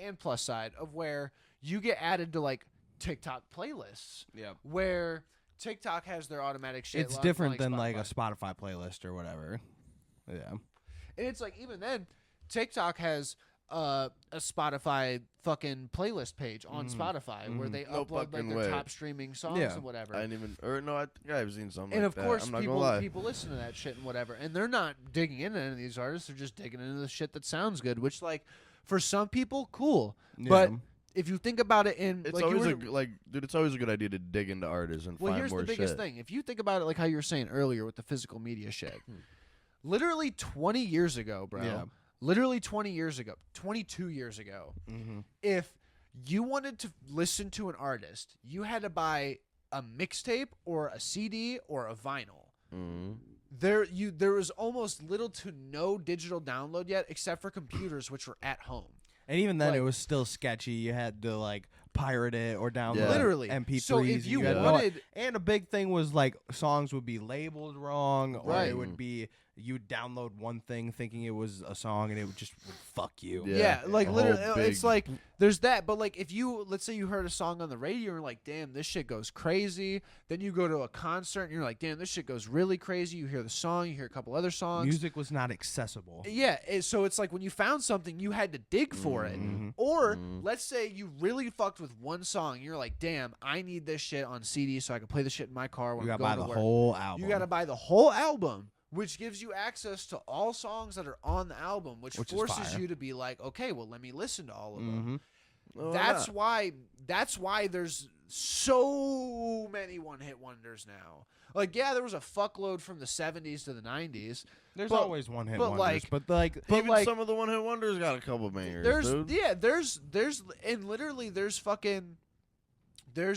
Speaker 3: and plus side of where you get added to like TikTok playlists.
Speaker 1: Yeah.
Speaker 3: Where TikTok has their automatic shit.
Speaker 1: It's different than
Speaker 3: Spotify.
Speaker 1: like a Spotify playlist or whatever. Yeah.
Speaker 3: And it's like, even then, TikTok has a Spotify fucking playlist page on Spotify where they
Speaker 2: No
Speaker 3: upload like
Speaker 2: fucking
Speaker 3: their
Speaker 2: way.
Speaker 3: top streaming songs
Speaker 1: Yeah.
Speaker 3: and whatever.
Speaker 2: I didn't even, or no, I think I've seen something.
Speaker 3: And
Speaker 2: like
Speaker 3: of
Speaker 2: that.
Speaker 3: course,
Speaker 2: I'm not gonna lie.
Speaker 3: people listen to that shit and whatever, and they're not digging into any of these artists. They're just digging into the shit that sounds good, which, like, for some people, cool. But if you think about it in,
Speaker 2: It's
Speaker 3: like,
Speaker 2: always dude. It's always a good idea to dig into artists and
Speaker 3: well,
Speaker 2: find
Speaker 3: here's
Speaker 2: more
Speaker 3: the biggest
Speaker 2: shit.
Speaker 3: thing. If you think about it, like how you were saying earlier with the physical media shit, literally 20 years ago, bro.
Speaker 1: Yeah.
Speaker 3: Literally 20 years ago, 22 years ago, if you wanted to listen to an artist, you had to buy a mixtape or a CD or a vinyl.
Speaker 2: Mm-hmm.
Speaker 3: There was almost little to no digital download yet, except for computers, which were at home.
Speaker 1: And even then,
Speaker 3: Like-
Speaker 1: it was still sketchy. You had to like pirate it or download
Speaker 2: Yeah.
Speaker 3: Literally.
Speaker 1: MP3s.
Speaker 3: So if
Speaker 1: and
Speaker 3: you
Speaker 1: had
Speaker 3: wanted,
Speaker 1: and a big thing was like songs would be labeled wrong, or
Speaker 3: Right.
Speaker 1: it would be you'd download one thing thinking it was a song, and it would just fuck you.
Speaker 3: yeah, like
Speaker 2: a
Speaker 3: literally,
Speaker 2: whole
Speaker 3: it's
Speaker 2: big-
Speaker 3: like there's that. But like, if you let's say you heard a song on the radio and you're like, damn, this shit goes crazy. Then you go to a concert and you're like, damn, this shit goes really crazy. You hear the song, you hear a couple other songs.
Speaker 1: Music was not accessible.
Speaker 3: Yeah, so it's like when you found something, you had to dig for it.
Speaker 1: Mhm.
Speaker 3: Or let's say you really fucked with one song. You're like, damn, I need this shit on CD so I can play the shit in my car when
Speaker 1: You
Speaker 3: I'm
Speaker 1: gotta
Speaker 3: going
Speaker 1: buy
Speaker 3: to
Speaker 1: the
Speaker 3: work.
Speaker 1: whole album.
Speaker 3: You got to buy the whole album, which gives you access to all songs that are on the album, which
Speaker 1: Which is
Speaker 3: forces
Speaker 1: fire.
Speaker 3: you to be like, okay, well, let me listen to all of them.
Speaker 1: Mhm.
Speaker 3: That's why there's so many one-hit wonders now. Like, yeah, there was a fuckload from the 70s to the 90s.
Speaker 1: There's
Speaker 3: But-
Speaker 1: always one hit
Speaker 3: but
Speaker 1: wonders,
Speaker 3: like-
Speaker 1: but like
Speaker 3: But
Speaker 2: Even
Speaker 3: like,
Speaker 2: some of the one hit wonders got a couple bangers.
Speaker 3: there's
Speaker 2: dude.
Speaker 3: yeah, there's literally there's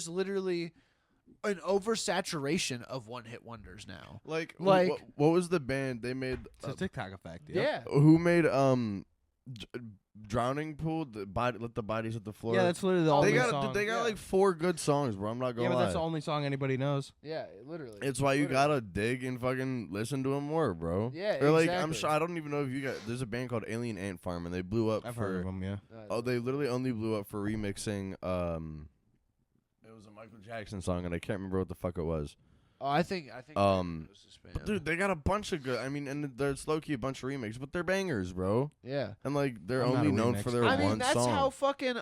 Speaker 3: literally an oversaturation of one-hit wonders now.
Speaker 2: Like
Speaker 3: Like-
Speaker 2: what was the band they made?
Speaker 1: it's a TikTok effect. Yep.
Speaker 3: Yeah.
Speaker 2: Who made Drowning Pool? Let the bodies hit the floor.
Speaker 1: Yeah, that's literally the only
Speaker 2: they got
Speaker 1: song.
Speaker 2: they got
Speaker 3: Yeah.
Speaker 2: like 4 good songs, bro. I'm not
Speaker 1: yeah,
Speaker 2: gonna
Speaker 1: but
Speaker 2: lie.
Speaker 1: that's the only song anybody knows.
Speaker 3: Yeah, literally.
Speaker 2: It's why you
Speaker 3: Literally.
Speaker 2: gotta dig and fucking listen to them more, bro.
Speaker 3: Yeah,
Speaker 2: Or like I'm
Speaker 3: exactly.
Speaker 2: sure I don't even know if you got. There's a band called Alien Ant Farm, and they blew up
Speaker 1: I've
Speaker 2: for.
Speaker 1: heard of them. Yeah.
Speaker 2: Oh, they literally only blew up for remixing. It was a Michael Jackson song, and I can't remember what the fuck it was.
Speaker 3: Oh, I think
Speaker 2: Um,
Speaker 3: knows this band.
Speaker 2: But dude, they got a bunch of good. I mean, and there's low key a bunch of remakes, but they're bangers, bro.
Speaker 3: yeah.
Speaker 2: And like they're
Speaker 1: I'm not
Speaker 2: only
Speaker 1: a
Speaker 2: known
Speaker 1: remix
Speaker 2: for their
Speaker 1: fan.
Speaker 3: I mean,
Speaker 2: one
Speaker 3: that's
Speaker 2: song.
Speaker 3: how fucking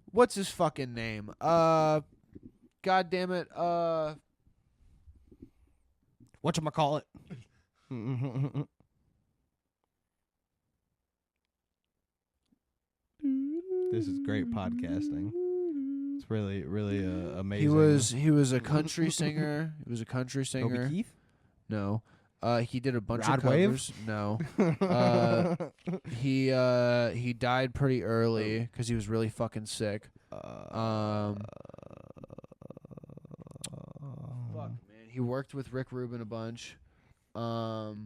Speaker 3: what's his fucking name? God damn it.
Speaker 1: Whatchamacallit? This is great podcasting. It's really, really amazing.
Speaker 3: He was a country singer. He was a country
Speaker 1: Toby
Speaker 3: singer.
Speaker 1: Keith?
Speaker 3: No. He did a bunch
Speaker 1: Rod
Speaker 3: of
Speaker 1: Wave?
Speaker 3: covers. No. He died pretty early because he was really fucking sick. Fuck, man. He worked with Rick Rubin a bunch.
Speaker 1: no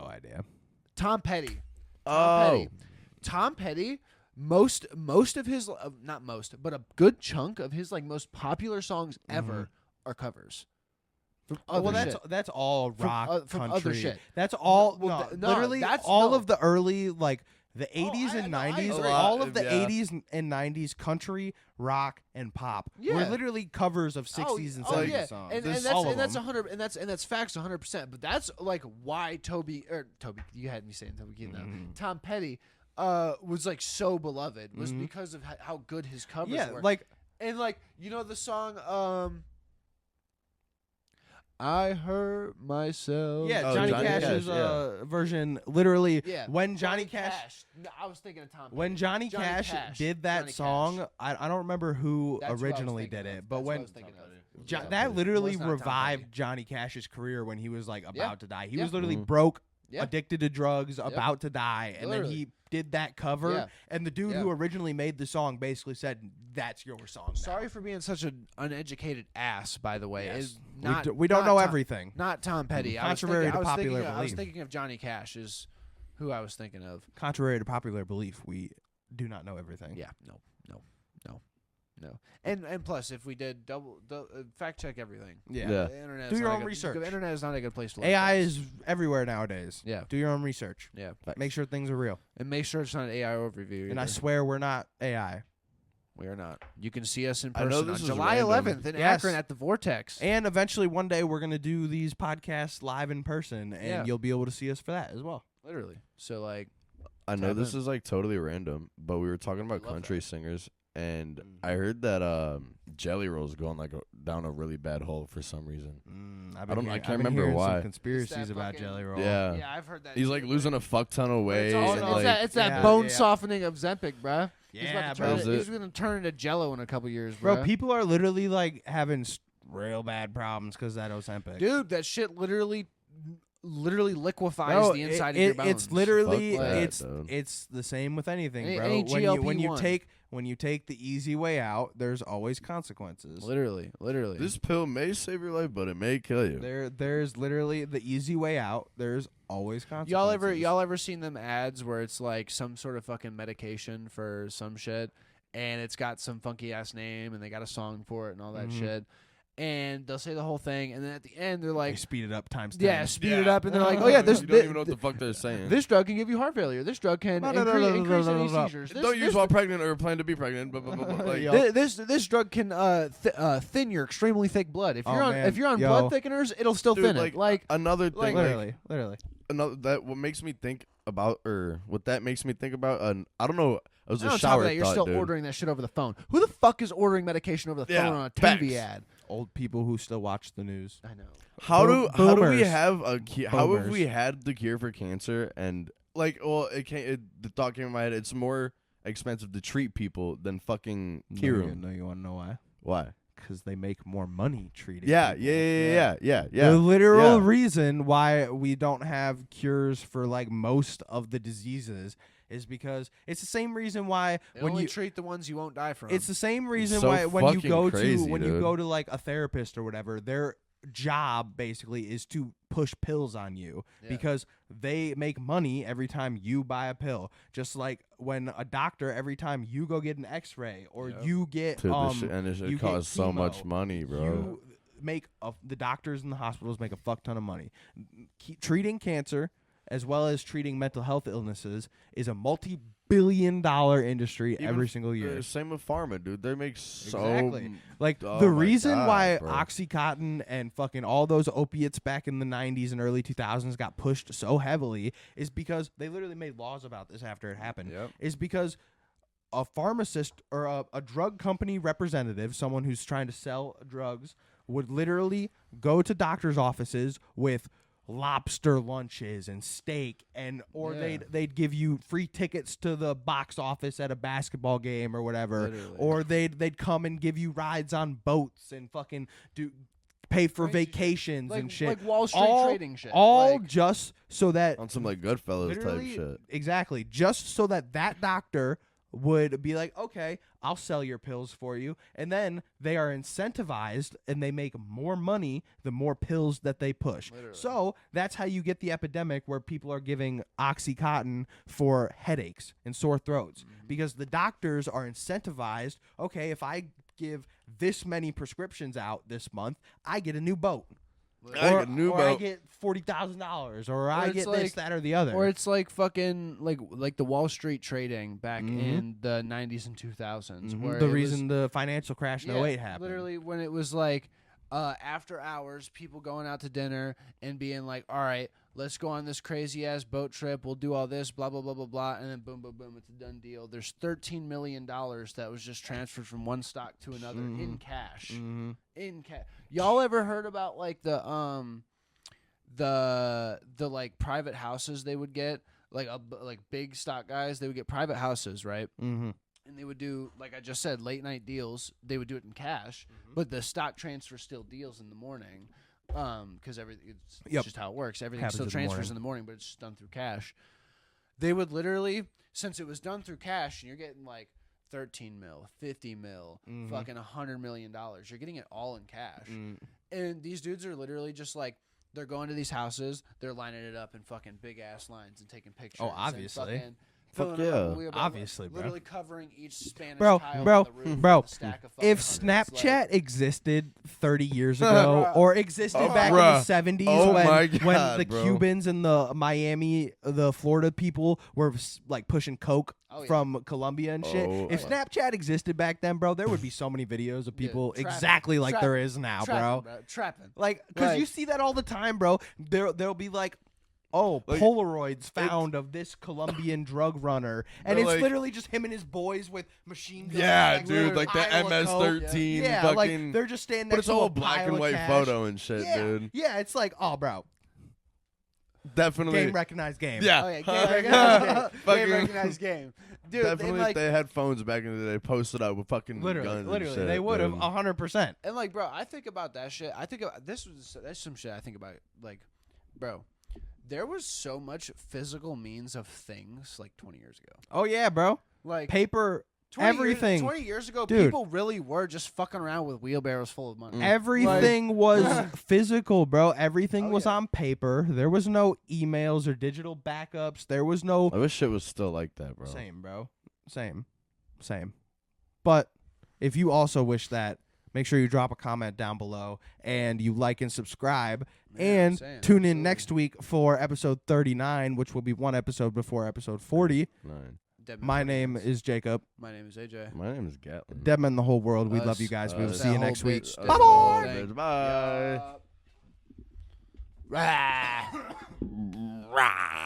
Speaker 1: idea.
Speaker 3: Tom Petty.
Speaker 2: Oh,
Speaker 3: Tom Petty. Most of his not most, but a good chunk of his like most popular songs ever are covers. From other
Speaker 1: Well,
Speaker 3: shit.
Speaker 1: that's all rock
Speaker 3: from
Speaker 1: country.
Speaker 3: other shit.
Speaker 1: That's all.
Speaker 3: Well,
Speaker 1: no,
Speaker 3: no,
Speaker 1: literally
Speaker 3: that's-
Speaker 1: all
Speaker 3: no.
Speaker 1: of the early like the 80s and
Speaker 3: I
Speaker 1: 90s.
Speaker 3: agree.
Speaker 1: All of the
Speaker 2: Yeah.
Speaker 1: 80s and 90s country, rock, and pop were
Speaker 3: Yeah.
Speaker 1: literally covers of 60s and 70s
Speaker 3: yeah.
Speaker 1: songs.
Speaker 3: And
Speaker 2: This-
Speaker 3: that's
Speaker 1: all of
Speaker 3: and that's
Speaker 1: them.
Speaker 3: 100 and that's facts 100%. But that's like why Toby you had me saying Toby Keith now.
Speaker 1: Mhm.
Speaker 3: Tom Petty was like so beloved was
Speaker 1: Mhm.
Speaker 3: because of how good his covers
Speaker 1: Yeah,
Speaker 3: were.
Speaker 1: like
Speaker 3: And like you know the song I hurt myself.
Speaker 1: yeah,
Speaker 2: Oh,
Speaker 1: Johnny
Speaker 2: Johnny
Speaker 1: Cash's
Speaker 2: Cash, yeah.
Speaker 1: Version. Literally,
Speaker 3: Yeah.
Speaker 1: when Johnny Cash.
Speaker 3: No, I was thinking of Tom.
Speaker 1: When
Speaker 3: Petty.
Speaker 1: Johnny Cash did that
Speaker 3: Johnny
Speaker 1: song,
Speaker 3: Cash.
Speaker 1: I don't remember who
Speaker 3: That's who I was
Speaker 1: originally
Speaker 3: thinking
Speaker 1: did
Speaker 3: of.
Speaker 1: it, but
Speaker 3: That's who I
Speaker 1: when
Speaker 3: was thinking of.
Speaker 2: Yeah.
Speaker 1: that literally
Speaker 3: Was not Tom
Speaker 1: revived
Speaker 3: Petty.
Speaker 1: Johnny Cash's career when he was like
Speaker 3: Yeah.
Speaker 1: about to die. He
Speaker 3: Yeah.
Speaker 1: was literally
Speaker 2: Mhm.
Speaker 1: broke,
Speaker 3: Yeah.
Speaker 1: addicted to drugs, about to die, and then
Speaker 3: Literally.
Speaker 1: he did that cover.
Speaker 3: Yeah.
Speaker 1: And the dude
Speaker 3: Yeah.
Speaker 1: who originally made the song basically said, "That's your song." Now.
Speaker 3: Sorry for being such an uneducated ass, by the way.
Speaker 1: Yes.
Speaker 3: Is not
Speaker 1: we don't know
Speaker 3: Tom-
Speaker 1: everything.
Speaker 3: Not Tom Petty.
Speaker 1: Contrary to popular
Speaker 3: I was
Speaker 1: belief.
Speaker 3: thinking of Johnny Cash is who I was thinking of.
Speaker 1: Contrary to popular belief, we do not know everything.
Speaker 3: Yeah, no. And plus, if we did double fact check everything.
Speaker 1: Yeah.
Speaker 2: Yeah.
Speaker 3: The internet's
Speaker 1: Do your
Speaker 3: not a
Speaker 1: own
Speaker 3: good-
Speaker 1: research.
Speaker 3: The internet is not a good place to.
Speaker 1: AI
Speaker 3: learn
Speaker 1: is everywhere nowadays.
Speaker 3: Yeah.
Speaker 1: Do your own research.
Speaker 3: Yeah.
Speaker 1: Make sure things are real.
Speaker 3: And make sure it's not an AI overview.
Speaker 1: And I
Speaker 3: either.
Speaker 1: swear we're not AI.
Speaker 3: We are not. You can see us in
Speaker 2: I know
Speaker 3: person on
Speaker 2: this is
Speaker 3: July
Speaker 2: random.
Speaker 3: 11th in
Speaker 1: Yes.
Speaker 3: Akron at the Vortex.
Speaker 1: And eventually one day we're going to do these podcasts live in person, and
Speaker 3: Yeah.
Speaker 1: you'll be able to see us for that as well.
Speaker 3: Literally. So like,
Speaker 2: I know
Speaker 3: Tap
Speaker 2: this
Speaker 3: in.
Speaker 2: is like totally random, but we were talking about
Speaker 3: love
Speaker 2: country
Speaker 3: that.
Speaker 2: singers, and I heard that Jelly Roll's going like down a really bad hole for some reason.
Speaker 1: I
Speaker 2: I can't remember why.
Speaker 1: Some conspiracies
Speaker 3: It's that
Speaker 1: about
Speaker 3: fucking-
Speaker 1: Jelly Roll.
Speaker 2: Yeah.
Speaker 3: yeah, I've heard that.
Speaker 2: He's
Speaker 3: too,
Speaker 2: like
Speaker 3: but-
Speaker 2: losing a fuck ton of weight.
Speaker 3: It's,
Speaker 2: and,
Speaker 3: it's
Speaker 2: like,
Speaker 3: that, it's that
Speaker 1: Yeah.
Speaker 3: bone
Speaker 1: Yeah.
Speaker 3: softening of Zempic, bruh. He's about
Speaker 1: Yeah,
Speaker 3: to turn
Speaker 1: bro.
Speaker 2: How's
Speaker 3: it,
Speaker 2: it?
Speaker 3: he's gonna turn into Jello in a couple years,
Speaker 1: Bro, people are literally like having real bad problems because that Ozempic.
Speaker 3: Dude, that shit literally literally liquefies the inside of your bones.
Speaker 1: It's literally
Speaker 2: Fuck that,
Speaker 1: it's
Speaker 2: dude.
Speaker 1: it's the same with anything,
Speaker 3: Any-
Speaker 1: bro.
Speaker 3: any
Speaker 1: When you
Speaker 3: GLP-1.
Speaker 1: take the easy way out, there's always consequences.
Speaker 3: literally.
Speaker 2: This pill may save your life, but it may kill you.
Speaker 1: There's literally the easy way out. There's always consequences.
Speaker 3: Y'all ever seen them ads where it's like some sort of fucking medication for some shit, and it's got some funky ass name, and they got a song for it and all that shit, and they'll say the whole thing, and then at the end they're
Speaker 1: They
Speaker 3: like,
Speaker 1: speed it up times 10.
Speaker 3: yeah, speed it up, and they're like, oh yeah,
Speaker 2: you
Speaker 3: this
Speaker 2: don't even know what the fuck they're saying.
Speaker 3: this drug can give you heart failure. This drug can increase any seizures.
Speaker 2: Don't use while pregnant or plan to be pregnant. Like,
Speaker 1: Yo.
Speaker 3: This drug can thin your extremely thick blood. If
Speaker 1: Oh,
Speaker 3: you're on
Speaker 1: man.
Speaker 3: if you're on
Speaker 1: Yo.
Speaker 3: blood thickeners, it'll still
Speaker 2: dude,
Speaker 3: thin it. Like
Speaker 2: another thing, like,
Speaker 1: literally.
Speaker 2: another that what makes me think about, or what that makes me think about. I don't know. It was
Speaker 3: and
Speaker 2: a
Speaker 3: on top
Speaker 2: shower
Speaker 3: of that, you're
Speaker 2: thought,
Speaker 3: still
Speaker 2: dude.
Speaker 3: ordering that shit over the phone. Who the fuck is ordering medication over the
Speaker 2: Yeah,
Speaker 3: phone on a TV
Speaker 2: facts.
Speaker 3: ad?
Speaker 1: Old people who still watch the news.
Speaker 3: I know.
Speaker 2: How do we
Speaker 1: Boomers.
Speaker 2: have a how have
Speaker 1: Boomers.
Speaker 2: we had the cure for cancer, and like, well, the thought came in my head, it's more expensive to treat people than fucking cure them.
Speaker 1: No, you want to know why?
Speaker 2: Why?
Speaker 1: Because they make more money treating.
Speaker 2: Yeah,
Speaker 1: people.
Speaker 2: yeah.
Speaker 1: The literal
Speaker 2: Yeah.
Speaker 1: reason why we don't have cures for like most of the diseases is because it's the same reason why
Speaker 3: They
Speaker 1: when
Speaker 3: only
Speaker 1: you
Speaker 3: treat the ones you won't die from.
Speaker 1: it's the same reason
Speaker 2: so
Speaker 1: why when you
Speaker 2: fucking
Speaker 1: go
Speaker 2: crazy,
Speaker 1: to when you
Speaker 2: dude.
Speaker 1: go to like a therapist or whatever, their job basically is to push pills on you because they make money every time you buy a pill. Just like when a doctor, every time you go get an X-ray or you get
Speaker 2: Dude, this shit, and it
Speaker 1: you
Speaker 2: should
Speaker 1: get
Speaker 2: cost so
Speaker 1: chemo,
Speaker 2: much money, bro.
Speaker 1: you make the doctors and the hospitals make a fuck ton of money. Treating cancer as well as treating mental health illnesses is a multi-billion-dollar industry every single year.
Speaker 2: Same with pharma, dude. They make so
Speaker 1: Exactly. Like
Speaker 2: Oh
Speaker 1: the
Speaker 2: my
Speaker 1: reason
Speaker 2: God,
Speaker 1: why
Speaker 2: bro.
Speaker 1: Oxycontin and fucking all those opiates back in the 90s and early 2000s got pushed so heavily is because they literally made laws about this after it happened.
Speaker 2: Yep.
Speaker 1: Is because a pharmacist or a drug company representative, someone who's trying to sell drugs, would literally go to doctors' offices with lobster lunches and steak, and or they'd give you free tickets to the box office at a basketball game or whatever,
Speaker 3: Literally.
Speaker 1: or they'd come and give you rides on boats and fucking pay for
Speaker 3: Crazy shit.
Speaker 1: vacations
Speaker 3: like,
Speaker 1: and shit.
Speaker 3: like Wall Street
Speaker 1: all,
Speaker 3: trading shit.
Speaker 1: all
Speaker 3: like,
Speaker 1: just so that
Speaker 2: on some like Goodfellas type
Speaker 1: literally,
Speaker 2: shit.
Speaker 1: exactly, just so that doctor would be like, okay, I'll sell your pills for you. And then they are incentivized and they make more money the more pills that they push.
Speaker 3: Literally.
Speaker 1: So that's how you get the epidemic where people are giving Oxycontin for headaches and sore throats because the doctors are incentivized. Okay, if I give this many prescriptions out this month, I get a new boat.
Speaker 2: I get a new
Speaker 1: or I
Speaker 2: boat.
Speaker 1: get $40,000, or I
Speaker 3: it's
Speaker 1: get
Speaker 3: like-
Speaker 1: this, that, or the other.
Speaker 3: Or it's like fucking like the Wall Street trading back in the 90s and 2000s. Where
Speaker 1: the
Speaker 3: it
Speaker 1: reason
Speaker 3: was,
Speaker 1: the financial crash in 08 happened.
Speaker 3: Literally when it was like after hours, people going out to dinner and being like, all right, let's go on this crazy ass boat trip. We'll do all this, blah, blah, blah, blah, blah. And then boom, boom, boom, it's a done deal. There's $13 million that was just transferred from one stock to another in cash. In cash. Y'all ever heard about like the like private houses they would get? Like big stock guys, they would get private houses, right?
Speaker 1: Mm-hmm.
Speaker 3: And they would do, like I just said, late night deals. They would do it in cash, but the stock transfer still deals in the morning, because it's just how it works. Everything
Speaker 1: Happens
Speaker 3: still
Speaker 1: in the
Speaker 3: transfers in the morning, but it's just done through cash. They would literally, since it was done through cash, and you're getting like 13 mil, 50 mil, fucking $100 million. You're getting it all in cash. And these dudes are literally just like, they're going to these houses, they're lining it up in fucking big ass lines and taking pictures.
Speaker 1: Oh, obviously.
Speaker 3: And fucking
Speaker 2: Fuck
Speaker 3: filling it up
Speaker 2: yeah.
Speaker 3: with wheelbarrow,
Speaker 1: Obviously, bro.
Speaker 3: literally covering each Spanish
Speaker 1: Bro,
Speaker 3: tile
Speaker 1: bro,
Speaker 3: on the roof
Speaker 1: bro,
Speaker 3: with a stack of fucking
Speaker 1: If
Speaker 3: hundreds,
Speaker 1: Snapchat
Speaker 3: like,
Speaker 1: existed 30 years ago or existed back in the
Speaker 2: bruh.
Speaker 1: 70s
Speaker 2: Oh
Speaker 1: when,
Speaker 2: my
Speaker 1: when
Speaker 2: God,
Speaker 1: the
Speaker 2: bro.
Speaker 1: Cubans and the Miami, the Florida people were like pushing coke
Speaker 3: Oh, yeah.
Speaker 1: from Colombia and shit.
Speaker 2: Oh,
Speaker 1: If Snapchat existed back then, bro, there would be so many videos of people
Speaker 3: trapping,
Speaker 1: exactly like there
Speaker 3: trapping,
Speaker 1: is now,
Speaker 3: trapping,
Speaker 1: bro.
Speaker 3: Trapping.
Speaker 1: Like, because you
Speaker 3: Like-
Speaker 1: see that all the time, bro. There'll be like, oh,
Speaker 2: Like,
Speaker 1: Polaroids found of this Colombian drug runner, and
Speaker 2: Bro,
Speaker 1: it's
Speaker 2: like-
Speaker 1: literally just him and his boys with machine guns.
Speaker 2: Yeah,
Speaker 1: next to
Speaker 2: dude,
Speaker 1: a
Speaker 2: like the
Speaker 1: pile of coke.
Speaker 2: MS-13
Speaker 1: Yeah,
Speaker 2: fucking.
Speaker 1: like they're just standing
Speaker 2: but
Speaker 1: next
Speaker 2: it's
Speaker 1: to
Speaker 2: all
Speaker 1: a
Speaker 2: black
Speaker 1: pile
Speaker 2: and
Speaker 1: of
Speaker 2: white
Speaker 1: cash.
Speaker 2: photo and shit,
Speaker 1: Yeah,
Speaker 2: dude.
Speaker 1: yeah, it's like, oh, bro,
Speaker 2: Definitely.
Speaker 1: game recognized game.
Speaker 2: Yeah.
Speaker 3: Oh yeah, game recognized game.
Speaker 2: Fucking-
Speaker 3: Game recognized game. Dude,
Speaker 2: Definitely,
Speaker 3: and like,
Speaker 2: if they had phones back in the day, posted up with fucking guns and
Speaker 1: literally,
Speaker 2: shit,
Speaker 1: they would have
Speaker 2: dude.
Speaker 1: 100%.
Speaker 3: and like, bro, I think about that shit. I think about that's some shit I think about. Like, bro, there was so much physical means of things like 20 years ago.
Speaker 1: Oh yeah, bro.
Speaker 3: Like
Speaker 1: Paper,
Speaker 3: 20
Speaker 1: everything.
Speaker 3: 20 years ago,
Speaker 1: Dude.
Speaker 3: people really were just fucking around with wheelbarrows full of money.
Speaker 1: Everything was physical, bro. Everything
Speaker 3: Oh,
Speaker 1: was
Speaker 3: yeah.
Speaker 1: on paper. There was no emails or digital backups. There was no
Speaker 2: I wish shit was still like that, bro.
Speaker 1: Same, bro. Same. But if you also wish that, make sure you drop a comment down below and you like and subscribe.
Speaker 3: Yeah,
Speaker 1: And
Speaker 3: same,
Speaker 1: tune in
Speaker 3: absolutely.
Speaker 1: next week for episode 39, which will be one episode before episode 40.
Speaker 2: 9.
Speaker 3: Deadman
Speaker 1: My
Speaker 3: 40
Speaker 1: name
Speaker 3: minutes.
Speaker 1: is Jacob.
Speaker 3: My name is AJ.
Speaker 2: My name is Gatlin.
Speaker 1: Deadman, the whole world. We
Speaker 3: Us,
Speaker 1: love you guys. We will
Speaker 2: us,
Speaker 1: see you
Speaker 3: that
Speaker 1: next
Speaker 3: whole
Speaker 1: week.
Speaker 3: bitch,
Speaker 2: Us,
Speaker 3: that
Speaker 2: the
Speaker 3: whole
Speaker 2: whole
Speaker 3: thing.
Speaker 2: bitch. Bye.
Speaker 3: Yup. Rah.